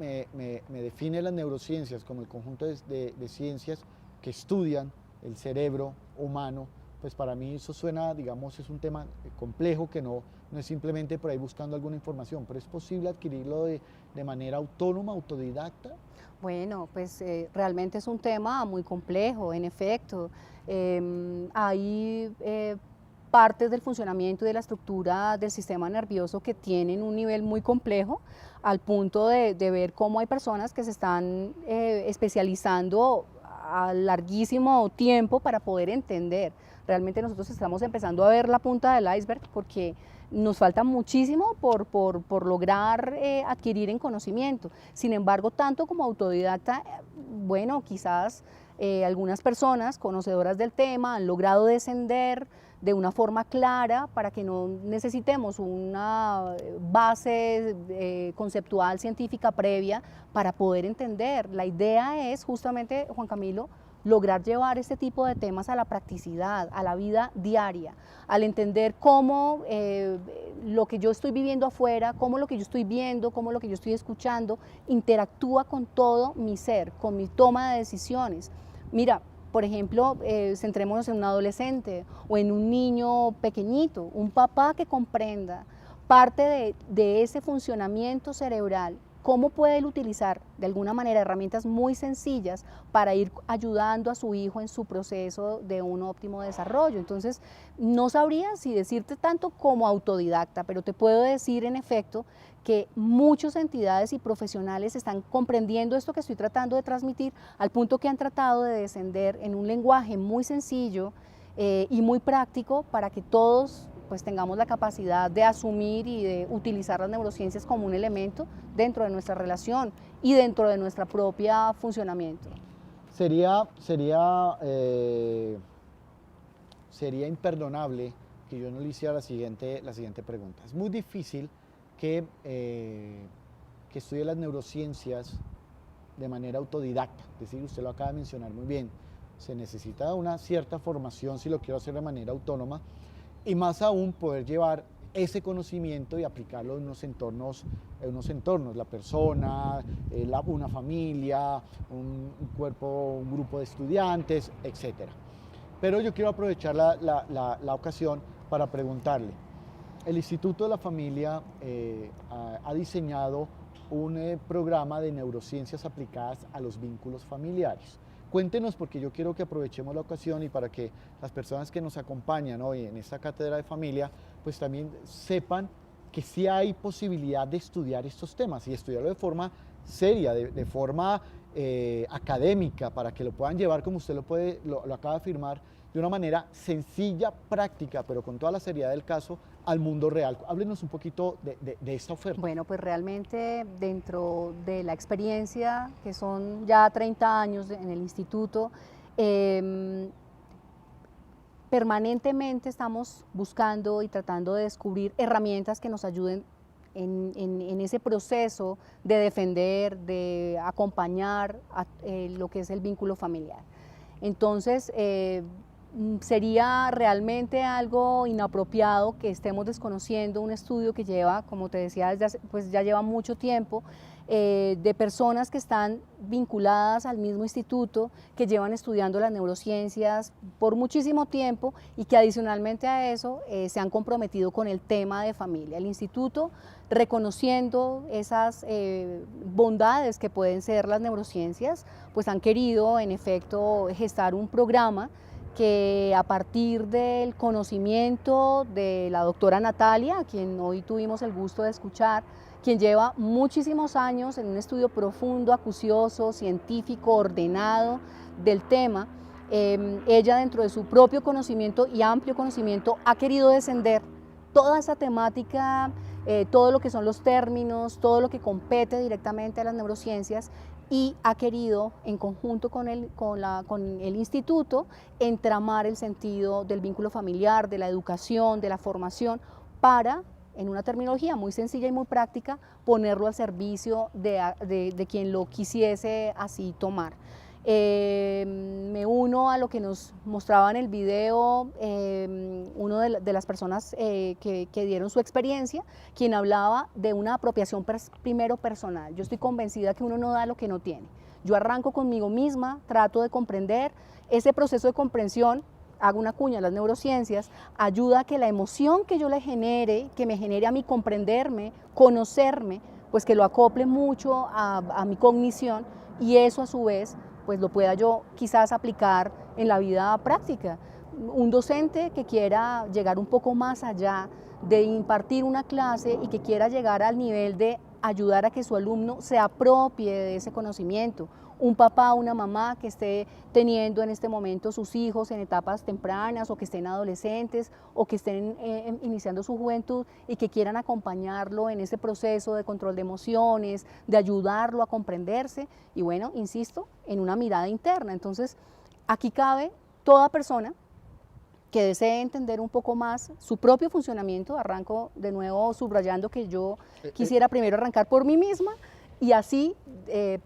define las neurociencias como el conjunto de ciencias que estudian el cerebro humano, pues para mí eso suena, digamos, es un tema complejo que no es simplemente por ahí buscando alguna información, pero ¿es posible adquirirlo de manera autónoma, autodidacta? Bueno, pues realmente es un tema muy complejo, en efecto. Hay partes del funcionamiento y de la estructura del sistema nervioso que tienen un nivel muy complejo, al punto de ver cómo hay personas que se están especializando a larguísimo tiempo para poder entender. Realmente nosotros estamos empezando a ver la punta del iceberg porque nos falta muchísimo por lograr adquirir en conocimiento. Sin embargo, tanto como autodidacta, bueno, quizás algunas personas conocedoras del tema han logrado descender de una forma clara para que no necesitemos una base conceptual científica previa para poder entender. La idea es justamente, Juan Camilo, lograr llevar este tipo de temas a la practicidad, a la vida diaria, al entender cómo lo que yo estoy viviendo afuera, cómo lo que yo estoy viendo, cómo lo que yo estoy escuchando, interactúa con todo mi ser, con mi toma de decisiones. Mira, por ejemplo, centrémonos en un adolescente o en un niño pequeñito, un papá que comprenda parte de ese funcionamiento cerebral. ¿Cómo puede él utilizar de alguna manera herramientas muy sencillas para ir ayudando a su hijo en su proceso de un óptimo desarrollo? Entonces, no sabría si decirte tanto como autodidacta, pero te puedo decir en efecto que muchas entidades y profesionales están comprendiendo esto que estoy tratando de transmitir, al punto que han tratado de descender en un lenguaje muy sencillo y muy práctico para que todos pues tengamos la capacidad de asumir y de utilizar las neurociencias como un elemento dentro de nuestra relación y dentro de nuestro propio funcionamiento. Sería imperdonable que yo no le hiciera la siguiente pregunta. Es muy difícil que estudie las neurociencias de manera autodidacta, es decir, usted lo acaba de mencionar muy bien, se necesita una cierta formación si lo quiero hacer de manera autónoma, y más aún poder llevar ese conocimiento y aplicarlo en unos entornos, la persona, una familia, un grupo de estudiantes, etc. Pero yo quiero aprovechar la ocasión para preguntarle, el Instituto de la Familia ha diseñado un programa de neurociencias aplicadas a los vínculos familiares. Cuéntenos, porque yo quiero que aprovechemos la ocasión y para que las personas que nos acompañan hoy en esta cátedra de familia, pues también sepan que sí hay posibilidad de estudiar estos temas y estudiarlo de forma seria, de forma académica, para que lo puedan llevar, como usted lo acaba de afirmar, de una manera sencilla, práctica, pero con toda la seriedad del caso, al mundo real. Háblenos un poquito de esta oferta. Bueno, pues realmente dentro de la experiencia, que son ya 30 años en el instituto, permanentemente estamos buscando y tratando de descubrir herramientas que nos ayuden en ese proceso de defender, de acompañar lo que es el vínculo familiar. Entonces, sería realmente algo inapropiado que estemos desconociendo un estudio que lleva, como te decía, pues ya lleva mucho tiempo, de personas que están vinculadas al mismo instituto, que llevan estudiando las neurociencias por muchísimo tiempo y que adicionalmente a eso se han comprometido con el tema de familia. El instituto, reconociendo esas bondades que pueden ser las neurociencias, pues han querido en efecto gestar un programa que a partir del conocimiento de la doctora Natalia, a quien hoy tuvimos el gusto de escuchar, quien lleva muchísimos años en un estudio profundo, acucioso, científico, ordenado del tema, ella dentro de su propio conocimiento y amplio conocimiento ha querido descender toda esa temática, todo lo que son los términos, todo lo que compete directamente a las neurociencias, y ha querido, en conjunto con el instituto, entramar el sentido del vínculo familiar, de la educación, de la formación, para, en una terminología muy sencilla y muy práctica, ponerlo al servicio de quien lo quisiese así tomar. Me uno a lo que nos mostraba en el video uno de las personas que dieron su experiencia, quien hablaba de una apropiación primero personal. Yo estoy convencida que uno no da lo que no tiene. Yo arranco conmigo misma, trato de comprender. Ese proceso de comprensión, hago una cuña, las neurociencias, ayuda a que la emoción que yo le genere, que me genere a mí comprenderme, conocerme, pues que lo acople mucho a mi cognición, y eso a su vez pues lo pueda yo quizás aplicar en la vida práctica. Un docente que quiera llegar un poco más allá de impartir una clase y que quiera llegar al nivel de ayudar a que su alumno se apropie de ese conocimiento. Un papá, una mamá que esté teniendo en este momento sus hijos en etapas tempranas o que estén adolescentes o que estén iniciando su juventud y que quieran acompañarlo en ese proceso de control de emociones, de ayudarlo a comprenderse y bueno, insisto, en una mirada interna. Entonces, aquí cabe toda persona que desee entender un poco más su propio funcionamiento. Arranco de nuevo subrayando que yo quisiera primero arrancar por mí misma y así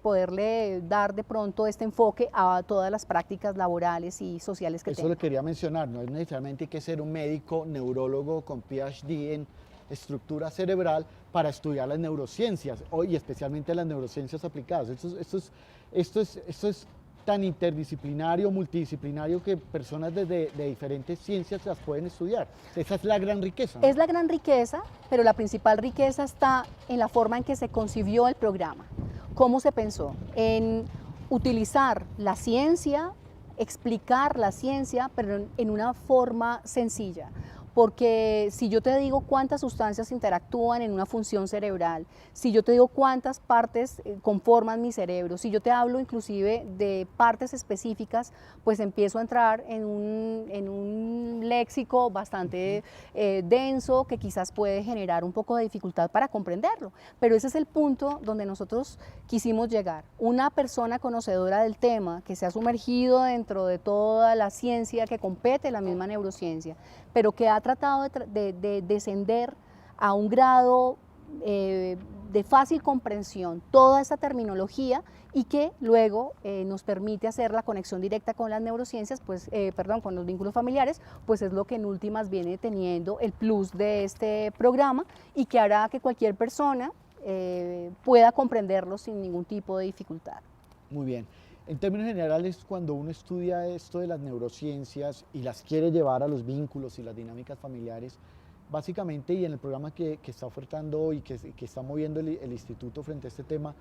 poderle dar de pronto este enfoque a todas las prácticas laborales y sociales que tengo. Eso le quería mencionar, no es necesariamente que ser un médico neurólogo con PhD en estructura cerebral para estudiar las neurociencias, y especialmente las neurociencias aplicadas. Esto es tan interdisciplinario, multidisciplinario, que personas de diferentes ciencias las pueden estudiar. Esa es la gran riqueza, ¿no? Es la gran riqueza, pero la principal riqueza está en la forma en que se concibió el programa. ¿Cómo se pensó? En utilizar la ciencia, explicar la ciencia, pero en una forma sencilla. Porque si yo te digo cuántas sustancias interactúan en una función cerebral, si yo te digo cuántas partes conforman mi cerebro, si yo te hablo inclusive de partes específicas, pues empiezo a entrar en un léxico bastante denso que quizás puede generar un poco de dificultad para comprenderlo. Pero ese es el punto donde nosotros quisimos llegar. Una persona conocedora del tema, que se ha sumergido dentro de toda la ciencia que compete la misma neurociencia, pero que ha tratado de descender a un grado de fácil comprensión toda esta terminología y que luego nos permite hacer la conexión directa con las neurociencias, pues, con los vínculos familiares, pues es lo que en últimas viene teniendo el plus de este programa y que hará que cualquier persona pueda comprenderlo sin ningún tipo de dificultad. Muy bien. En términos generales, cuando uno estudia esto de las neurociencias y las quiere llevar a los vínculos y las dinámicas familiares, básicamente, y en el programa que está ofertando y que está moviendo el instituto frente a este tema,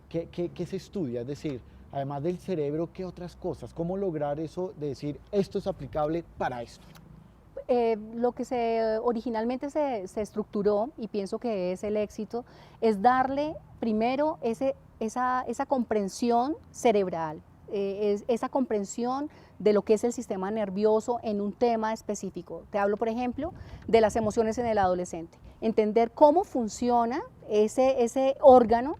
¿qué se estudia? Es decir, además del cerebro, ¿qué otras cosas? ¿Cómo lograr eso de decir, esto es aplicable para esto? Lo que originalmente se estructuró, y pienso que es el éxito, es darle primero esa comprensión cerebral, esa comprensión de lo que es el sistema nervioso en un tema específico. Te hablo, por ejemplo, de las emociones en el adolescente. Entender cómo funciona ese órgano,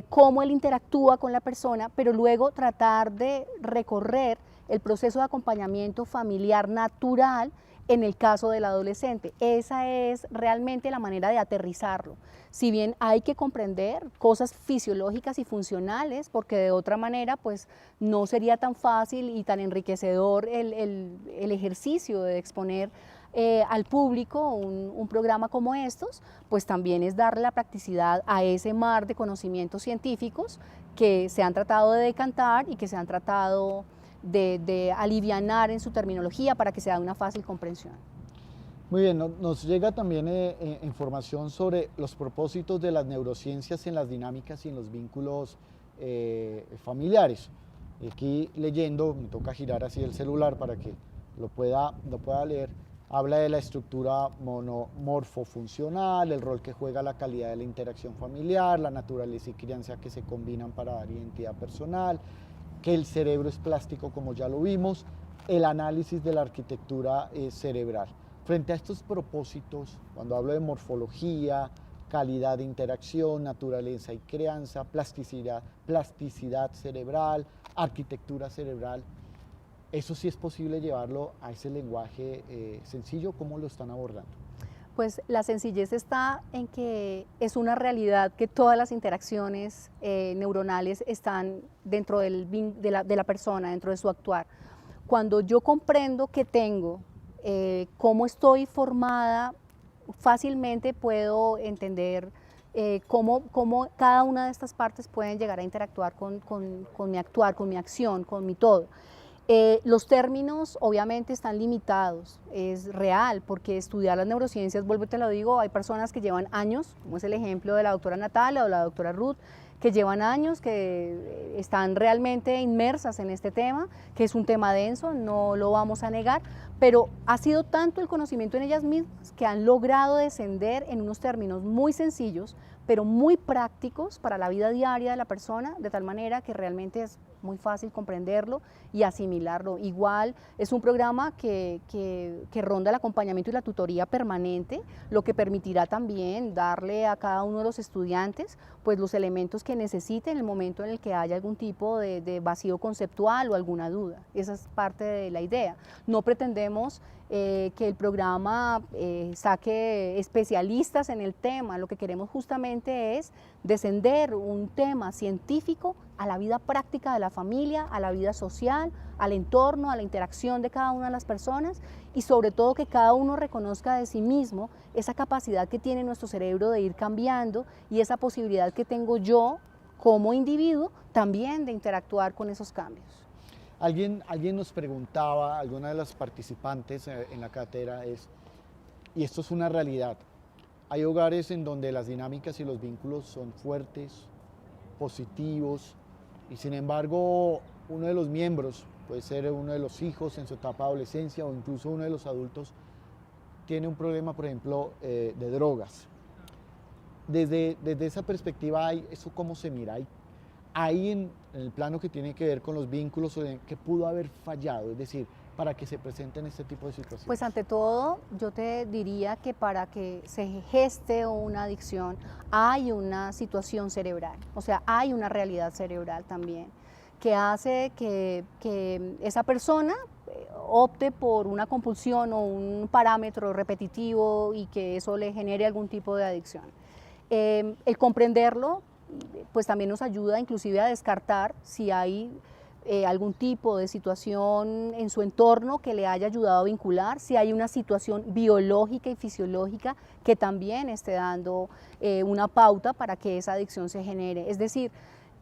cómo él interactúa con la persona, pero luego tratar de recorrer el proceso de acompañamiento familiar natural en el caso del adolescente. Esa es realmente la manera de aterrizarlo. Si bien hay que comprender cosas fisiológicas y funcionales, porque de otra manera pues no sería tan fácil y tan enriquecedor el ejercicio de exponer al público un programa como estos, pues también es darle la practicidad a ese mar de conocimientos científicos que se han tratado de decantar y que se han tratado de alivianar en su terminología para que sea de una fácil comprensión. Muy bien, nos llega también información sobre los propósitos de las neurociencias en las dinámicas y en los vínculos familiares. Aquí leyendo, me toca girar así el celular para que lo pueda leer. Habla de la estructura monomorfofuncional, el rol que juega la calidad de la interacción familiar, la naturaleza y crianza que se combinan para dar identidad personal, que el cerebro es plástico como ya lo vimos, el análisis de la arquitectura cerebral. Frente a estos propósitos, cuando hablo de morfología, calidad de interacción, naturaleza y crianza, plasticidad cerebral, arquitectura cerebral, ¿eso sí es posible llevarlo a ese lenguaje sencillo? ¿Cómo lo están abordando? Pues la sencillez está en que es una realidad que todas las interacciones neuronales están dentro de la persona, dentro de su actuar. Cuando yo comprendo que tengo, cómo estoy formada, fácilmente puedo entender cómo cada una de estas partes pueden llegar a interactuar con mi actuar, con mi acción, con mi todo. Los términos obviamente están limitados, es real, porque estudiar las neurociencias, vuelvo y te lo digo, hay personas que llevan años, como es el ejemplo de la doctora Natalia o la doctora Ruth, que llevan años, que están realmente inmersas en este tema, que es un tema denso, no lo vamos a negar, pero ha sido tanto el conocimiento en ellas mismas que han logrado descender en unos términos muy sencillos, pero muy prácticos para la vida diaria de la persona, de tal manera que realmente es muy fácil comprenderlo y asimilarlo. Igual es un programa que ronda el acompañamiento y la tutoría permanente, lo que permitirá también darle a cada uno de los estudiantes pues los elementos que necesiten en el momento en el que haya algún tipo de vacío conceptual o alguna duda. Esa es parte de la idea. No pretendemos que el programa saque especialistas en el tema, lo que queremos justamente es descender un tema científico a la vida práctica de la familia, a la vida social, al entorno, a la interacción de cada una de las personas y sobre todo que cada uno reconozca de sí mismo esa capacidad que tiene nuestro cerebro de ir cambiando y esa posibilidad que tengo yo como individuo también de interactuar con esos cambios. Alguien nos preguntaba, alguna de las participantes en la cátedra y esto es una realidad, hay hogares en donde las dinámicas y los vínculos son fuertes, positivos, y sin embargo uno de los miembros, puede ser uno de los hijos en su etapa de adolescencia o incluso uno de los adultos, tiene un problema, por ejemplo, de drogas. Desde esa perspectiva, ¿eso cómo se mira? Hay en el plano que tiene que ver con los vínculos, que pudo haber fallado, es decir, para que se presenten este tipo de situaciones. Pues ante todo, yo te diría que para que se geste una adicción hay una situación cerebral, o sea, hay una realidad cerebral también, que hace que esa persona opte por una compulsión o un parámetro repetitivo y que eso le genere algún tipo de adicción. El comprenderlo pues también nos ayuda inclusive a descartar si hay algún tipo de situación en su entorno que le haya ayudado a vincular, si hay una situación biológica y fisiológica que también esté dando una pauta para que esa adicción se genere. Es decir,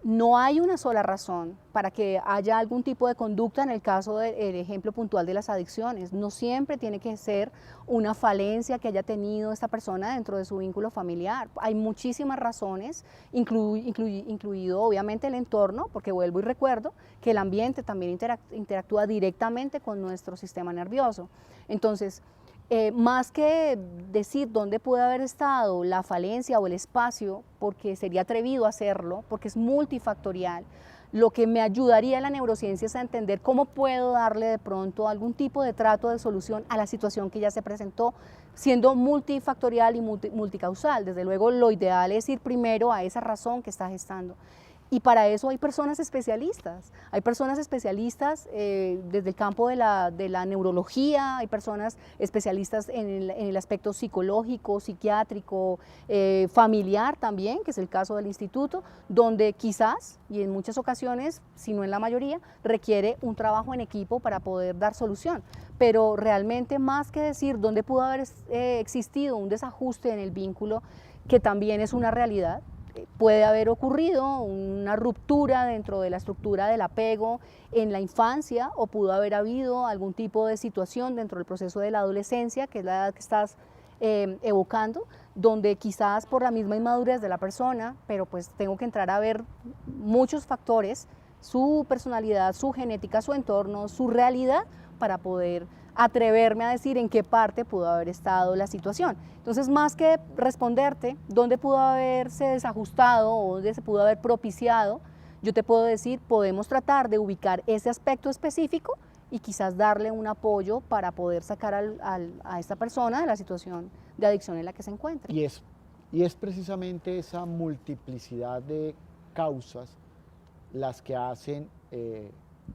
no hay una sola razón para que haya algún tipo de conducta en el caso del ejemplo puntual de las adicciones. No siempre tiene que ser una falencia que haya tenido esta persona dentro de su vínculo familiar. Hay muchísimas razones, incluido obviamente el entorno, porque vuelvo y recuerdo que el ambiente también interactúa directamente con nuestro sistema nervioso. Entonces, más que decir dónde puede haber estado la falencia o el espacio, porque sería atrevido a hacerlo, porque es multifactorial, lo que me ayudaría a la neurociencia es a entender cómo puedo darle de pronto algún tipo de trato de solución a la situación que ya se presentó, siendo multifactorial y multicausal. Desde luego lo ideal es ir primero a esa razón que está gestando. Y para eso hay personas especialistas. Hay personas especialistas desde el campo de la neurología, hay personas especialistas en el aspecto psicológico, psiquiátrico, familiar también, que es el caso del instituto, donde quizás, y en muchas ocasiones, si no en la mayoría, requiere un trabajo en equipo para poder dar solución. Pero realmente, más que decir dónde pudo haber existido un desajuste en el vínculo, que también es una realidad, puede haber ocurrido una ruptura dentro de la estructura del apego en la infancia, o pudo haber habido algún tipo de situación dentro del proceso de la adolescencia, que es la edad que estás evocando, donde quizás por la misma inmadurez de la persona, pero pues tengo que entrar a ver muchos factores, su personalidad, su genética, su entorno, su realidad, para poder atreverme a decir en qué parte pudo haber estado la situación. Entonces, más que responderte dónde pudo haberse desajustado o dónde se pudo haber propiciado, yo te puedo decir, podemos tratar de ubicar ese aspecto específico y quizás darle un apoyo para poder sacar a esta persona de la situación de adicción en la que se encuentra. Y es precisamente esa multiplicidad de causas las que hacen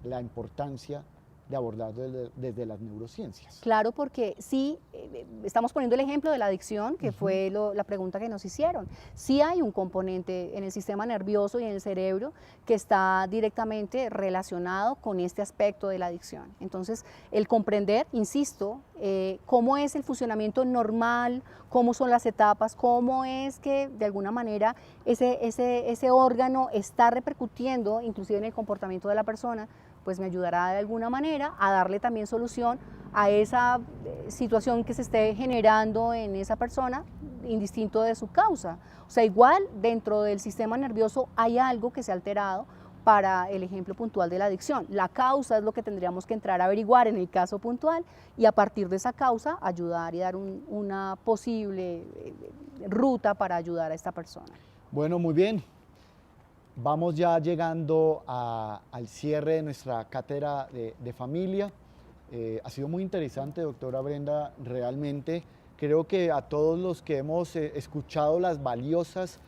la importancia de abordar desde las neurociencias. Claro, porque sí, estamos poniendo el ejemplo de la adicción, que fue la pregunta que nos hicieron. Sí hay un componente en el sistema nervioso y en el cerebro que está directamente relacionado con este aspecto de la adicción. Entonces, el comprender, insisto, cómo es el funcionamiento normal, cómo son las etapas, cómo es que de alguna manera ese órgano está repercutiendo inclusive en el comportamiento de la persona, pues me ayudará de alguna manera a darle también solución a esa situación que se esté generando en esa persona, indistinto de su causa. O sea, igual dentro del sistema nervioso hay algo que se ha alterado para el ejemplo puntual de la adicción. La causa es lo que tendríamos que entrar a averiguar en el caso puntual y a partir de esa causa ayudar y dar una posible ruta para ayudar a esta persona. Bueno, muy bien. Vamos ya llegando al cierre de nuestra cátedra de familia. Ha sido muy interesante, doctora Brenda, realmente. Creo que a todos los que hemos escuchado las valiosas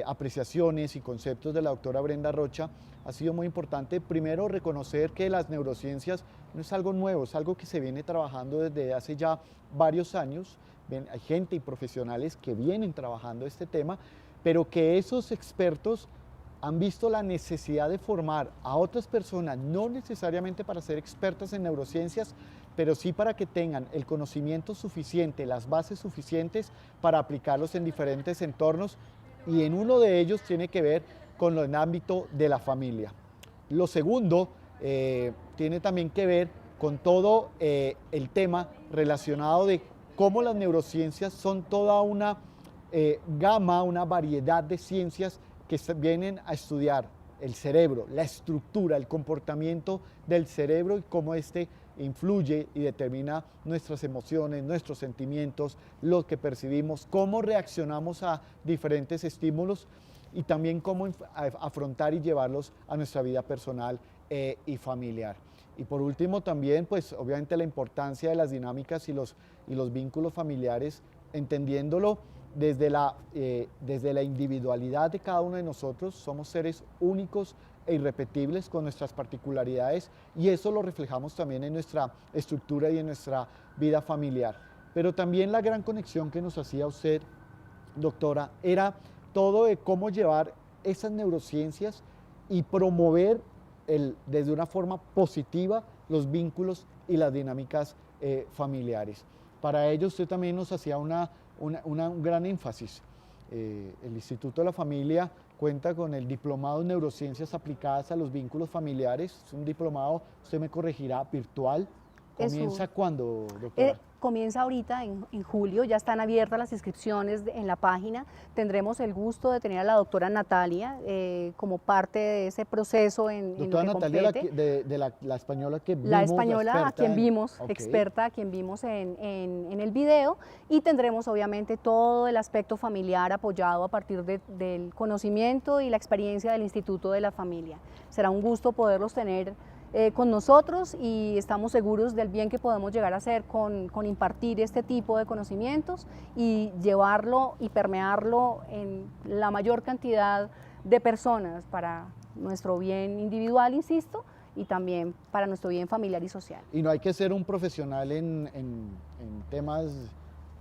apreciaciones y conceptos de la doctora Brenda Rocha, ha sido muy importante primero reconocer que las neurociencias no es algo nuevo, es algo que se viene trabajando desde hace ya varios años. Hay gente y profesionales que vienen trabajando este tema, pero que esos expertos han visto la necesidad de formar a otras personas, no necesariamente para ser expertas en neurociencias, pero sí para que tengan el conocimiento suficiente, las bases suficientes para aplicarlos en diferentes entornos, y en uno de ellos tiene que ver con el ámbito de la familia. Lo segundo tiene también que ver con todo el tema relacionado de cómo las neurociencias son toda una gama, una variedad de ciencias que vienen a estudiar el cerebro, la estructura, el comportamiento del cerebro y cómo éste influye y determina nuestras emociones, nuestros sentimientos, lo que percibimos, cómo reaccionamos a diferentes estímulos y también cómo afrontar y llevarlos a nuestra vida personal y familiar. Y por último también, pues obviamente la importancia de las dinámicas y los vínculos familiares, entendiéndolo desde la individualidad de cada uno de nosotros. Somos seres únicos e irrepetibles con nuestras particularidades, y eso lo reflejamos también en nuestra estructura y en nuestra vida familiar. Pero también la gran conexión que nos hacía usted, doctora, era todo de cómo llevar esas neurociencias y promover desde una forma positiva los vínculos y las dinámicas familiares. Para ello usted también nos hacía un gran énfasis. El Instituto de la Familia cuenta con el diplomado en neurociencias aplicadas a los vínculos familiares. Es un diplomado, usted me corregirá, virtual. ¿Comienza cuándo, doctora? Comienza ahorita en julio, ya están abiertas las inscripciones en la página. Tendremos el gusto de tener a la doctora Natalia como parte de ese proceso doctora Natalia, la española que vimos. La española a quien vimos, okay. Experta a quien vimos en el video, y tendremos obviamente todo el aspecto familiar apoyado a partir del conocimiento y la experiencia del Instituto de la Familia. Será un gusto poderlos tener con nosotros, y estamos seguros del bien que podemos llegar a hacer con impartir este tipo de conocimientos y llevarlo y permearlo en la mayor cantidad de personas para nuestro bien individual, insisto, y también para nuestro bien familiar y social. Y no hay que ser un profesional en temas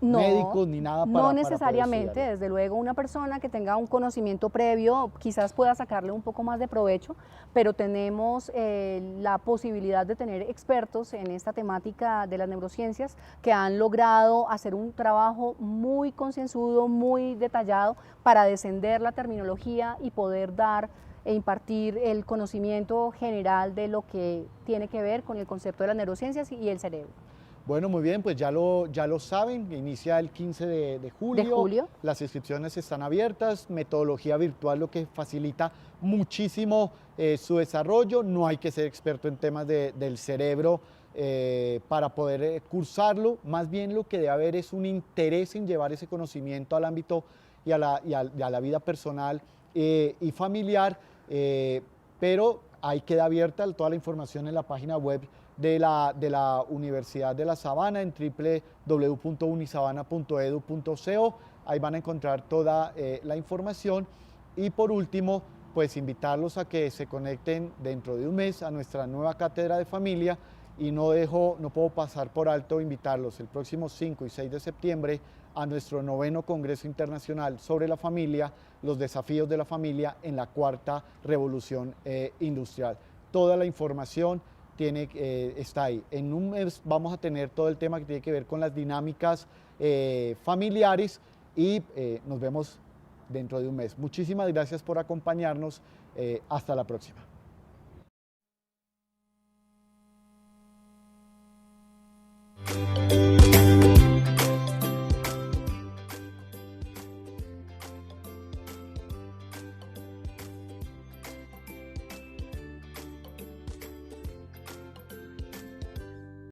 No, médicos ni nada para no poder necesariamente, estudiarlo. desde luego una persona que tenga un conocimiento previo quizás pueda sacarle un poco más de provecho, pero tenemos la posibilidad de tener expertos en esta temática de las neurociencias que han logrado hacer un trabajo muy concienzudo, muy detallado para descender la terminología y poder dar e impartir el conocimiento general de lo que tiene que ver con el concepto de las neurociencias y el cerebro. Bueno, muy bien, pues ya lo saben, inicia el 15 de julio. Las inscripciones están abiertas, metodología virtual, lo que facilita muchísimo su desarrollo. No hay que ser experto en temas del cerebro para poder cursarlo. Más bien lo que debe haber es un interés en llevar ese conocimiento al ámbito y a la vida personal y familiar, pero ahí queda abierta toda la información en la página web de la Universidad de La Sabana en www.unisabana.edu.co. Ahí van a encontrar toda la información. Y por último, pues invitarlos a que se conecten dentro de un mes a nuestra nueva cátedra de familia. Y no puedo pasar por alto invitarlos el próximo 5 y 6 de septiembre a nuestro 9º Congreso Internacional sobre la Familia, los desafíos de la familia en la cuarta revolución industrial. Toda la información está ahí. En un mes vamos a tener todo el tema que tiene que ver con las dinámicas familiares y nos vemos dentro de un mes. Muchísimas gracias por acompañarnos. Hasta la próxima.